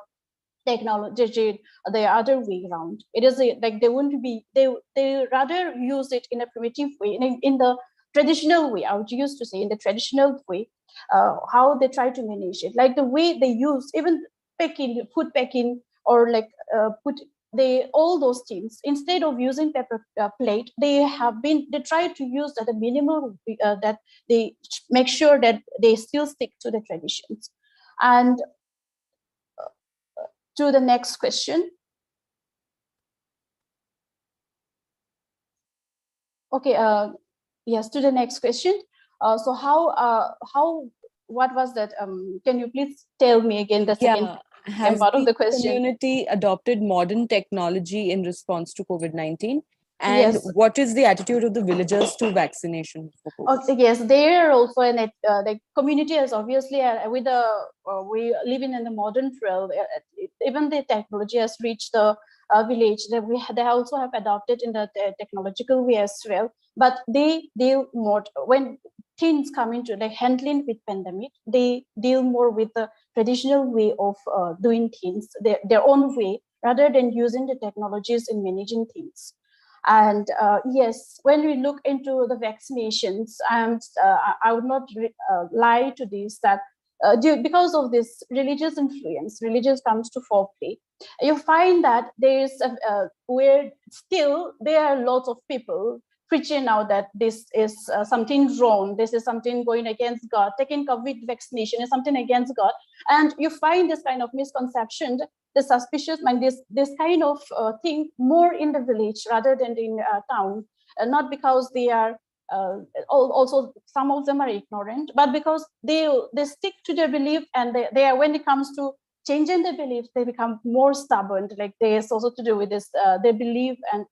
technology the other way around. It is like they wouldn't be, they rather use it in a primitive way, in the traditional way. I would used to say in the traditional way, how they try to manage it, like the way they use even packing, food packing, or like all those things, instead of using paper plate, they try to use at a minimum that they make sure that they still stick to the traditions. And to the next question. Okay, yes, to the next question. So what was that? Can you please tell me again the second part of the question? Community adopted modern technology in response to COVID-19? And Yes. what is the attitude of the villagers to vaccination? Okay, yes, they are also in it. The community is obviously with the we living in the modern world. Even the technology has reached the village. They also have adopted in the technological way as well. But they deal more when things come into like handling with pandemic. They deal more with the traditional way of doing things, their own way, rather than using the technologies in managing things. And yes, when we look into the vaccinations, and I would not lie to this, that because of this religious influence, religious comes to foreplay, you find that there is where still there are lots of people preaching now that this is something wrong, this is something going against God, taking COVID vaccination is something against God, and you find this kind of misconception, the suspicious mind, this kind of thing more in the village rather than in town, not because they are also some of them are ignorant, but because they stick to their belief, and they are, when it comes to changing their beliefs, they become more stubborn. Like there's also to do with this their belief, and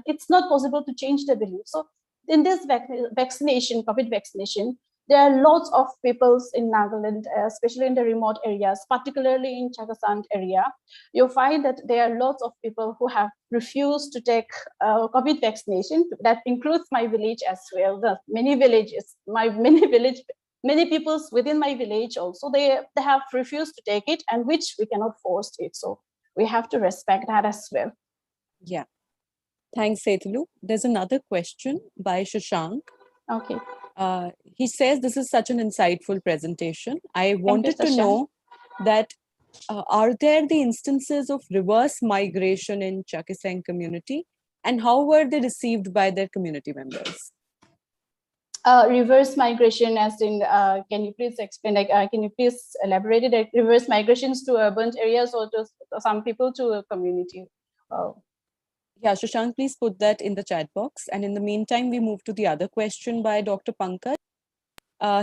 it's not possible to change their belief. So in this vaccination, COVID vaccination, there are lots of peoples in Nagaland, especially in the remote areas, particularly in Chakasant area. You'll find that there are lots of people who have refused to take COVID vaccination. That includes my village as well. The many villages, many peoples within my village also, they have refused to take it, and which we cannot force it. So we have to respect that as well. Yeah. Thanks, Setulu. There's another question by Shashank. Okay. He says, this is such an insightful presentation. I wanted to know that are there the instances of reverse migration in Chakisang community, and how were they received by their community members? Reverse migration, as in, can you please explain, like, can you please elaborate it, like reverse migrations to urban areas or to some people to a community? Yeah, Shashank, please put that in the chat box. And in the meantime, we move to the other question by Dr. Pankaj.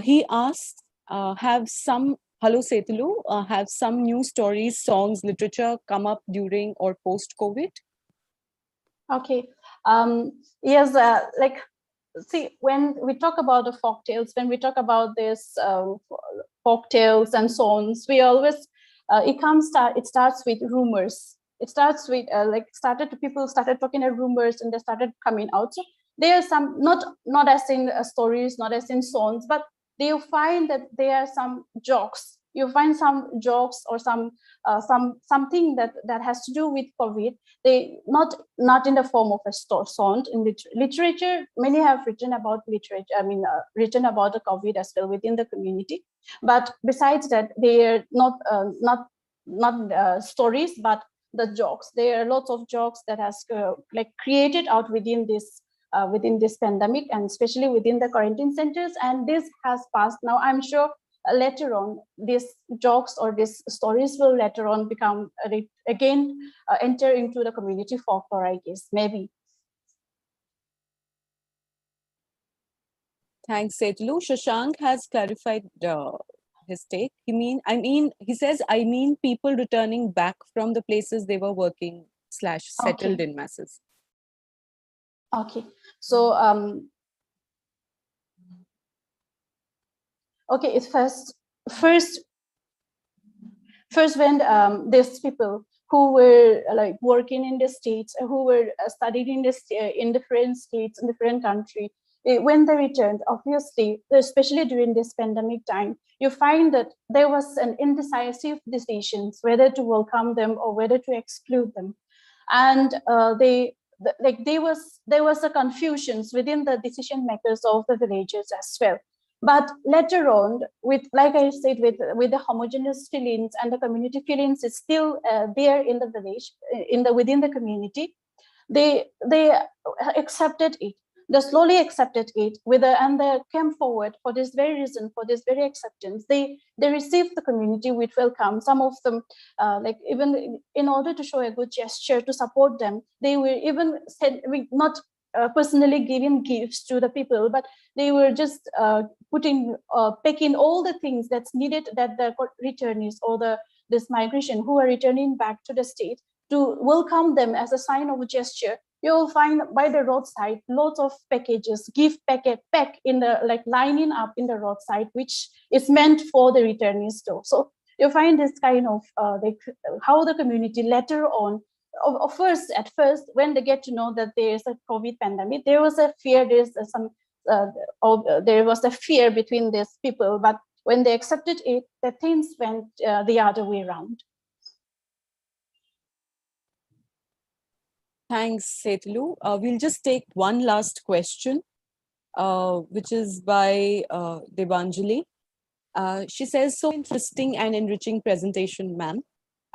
He asks, hello Setulu, have some new stories, songs, literature come up during or post-COVID? Okay, yes, like, see, when we talk about the folk tales, when we talk about this folk tales and songs, we always, it starts with rumors. It starts with people started talking about rumors, and they started coming out. So there are some, not as in stories, not as in songs, but you find that there are some jokes. You find some jokes or something that has to do with COVID. They not in the form of a song. In literature, many have written about literature. I mean, written about the COVID as well within the community. But besides that, they are not stories, but the jokes. There are lots of jokes that has created out within this pandemic, and especially within the quarantine centers. And this has passed now. I'm sure later on, these jokes or these stories will later on become again enter into the community folklore, I guess, maybe. Thanks, Setulu. Shashank has clarified his take. He says, I mean people returning back from the places they were working / settled in masses. Okay, so Okay, it's first when these people who were like working in the states, who were studying in this in different states, in different country, when they returned, obviously, especially during this pandemic time, you find that there was an indecisive decisions whether to welcome them or whether to exclude them, and there was a confusions within the decision makers of the villages as well. But later on, with, like I said, with the homogeneous feelings and the community feelings is still there in the village, within the community, they accepted it. They slowly accepted it and they came forward for this very reason, for this very acceptance. They received the community with welcome. Some of them, like even in order to show a good gesture to support them, they were even said, not personally giving gifts to the people, but they were just picking all the things that's needed, that the returnees or this migration who are returning back to the state, to welcome them as a sign of a gesture. You'll find by the roadside lots of packages, gift pack in the, like, lining up in the roadside, which is meant for the returnees too. So you find this kind of how the community later on, at first, when they get to know that there is a COVID pandemic, there was a fear. There was a fear between these people, but when they accepted it, the things went the other way around. Thanks, Setulu. We'll just take one last question, which is by Devanjali. She says, so interesting and enriching presentation, ma'am.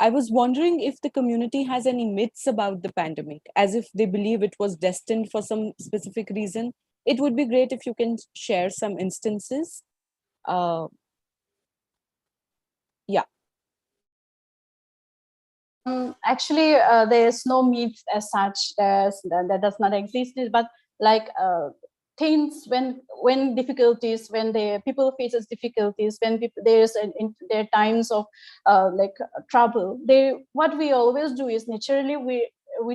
I was wondering if the community has any myths about the pandemic, as if they believe it was destined for some specific reason. It would be great if you can share some instances. Yeah. Actually, there's no myth as such that does not exist, but like things when difficulties, when the people faces difficulties, when there's in their times of like trouble, what we always do is naturally we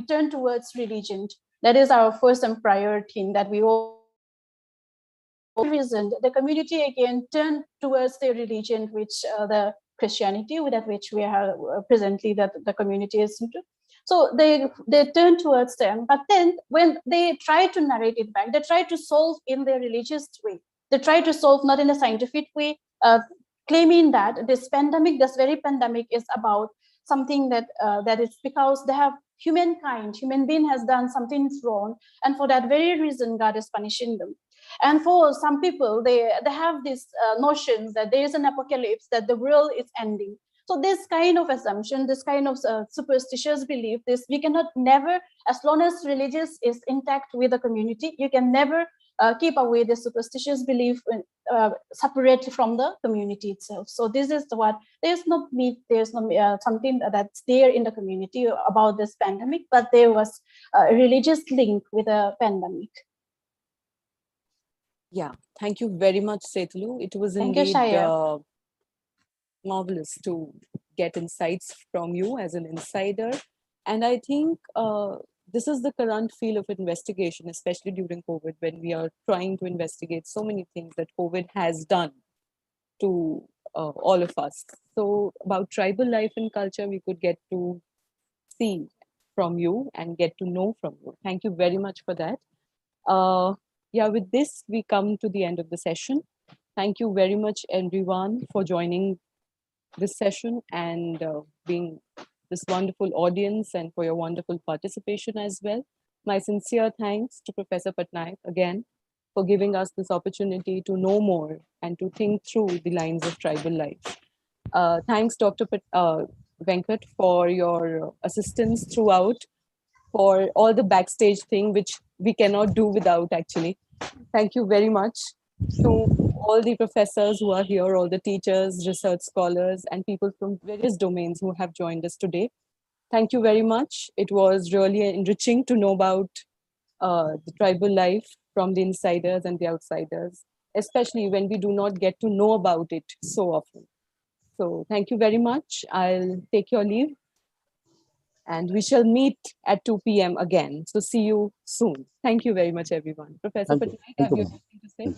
turn towards religion. That is our first and priority, that we all reason the community again turn towards their religion, which the Christianity, with which we have presently that the community is into. So they turn towards them, but then when they try to narrate it back, they try to solve in their religious way. They try to solve not in a scientific way, claiming that this very pandemic is about something that is because they have human being has done something wrong, and for that very reason God is punishing them. And for some people, they have this notions that there is an apocalypse, that the world is ending. So this kind of assumption, this kind of superstitious belief, we cannot never, as long as religious is intact with the community, you can never keep away the superstitious belief separate from the community itself. So this is there's no myth, there's no something that's there in the community about this pandemic, but there was a religious link with a pandemic. Yeah, thank you very much, Setulu. It was indeed marvelous to get insights from you as an insider. And I think this is the current field of investigation, especially during COVID, when we are trying to investigate so many things that COVID has done to all of us. So about tribal life and culture, we could get to see from you and get to know from you. Thank you very much for that. Yeah, with this, we come to the end of the session. Thank you very much, everyone, for joining this session and being this wonderful audience, and for your wonderful participation as well. My sincere thanks to Professor Patnaik again for giving us this opportunity to know more and to think through the lines of tribal life. Thanks, Dr. Venkat, for your assistance throughout, for all the backstage thing, which we cannot do without actually. Thank you very much to all the professors who are here, all the teachers, research scholars, and people from various domains who have joined us today. Thank you very much. It was really enriching to know about the tribal life from the insiders and the outsiders, especially when we do not get to know about it so often. So thank you very much. I'll take your leave. And we shall meet at 2 p.m. again. So see you soon. Thank you very much, everyone. Professor Patnaik, have you anything to say?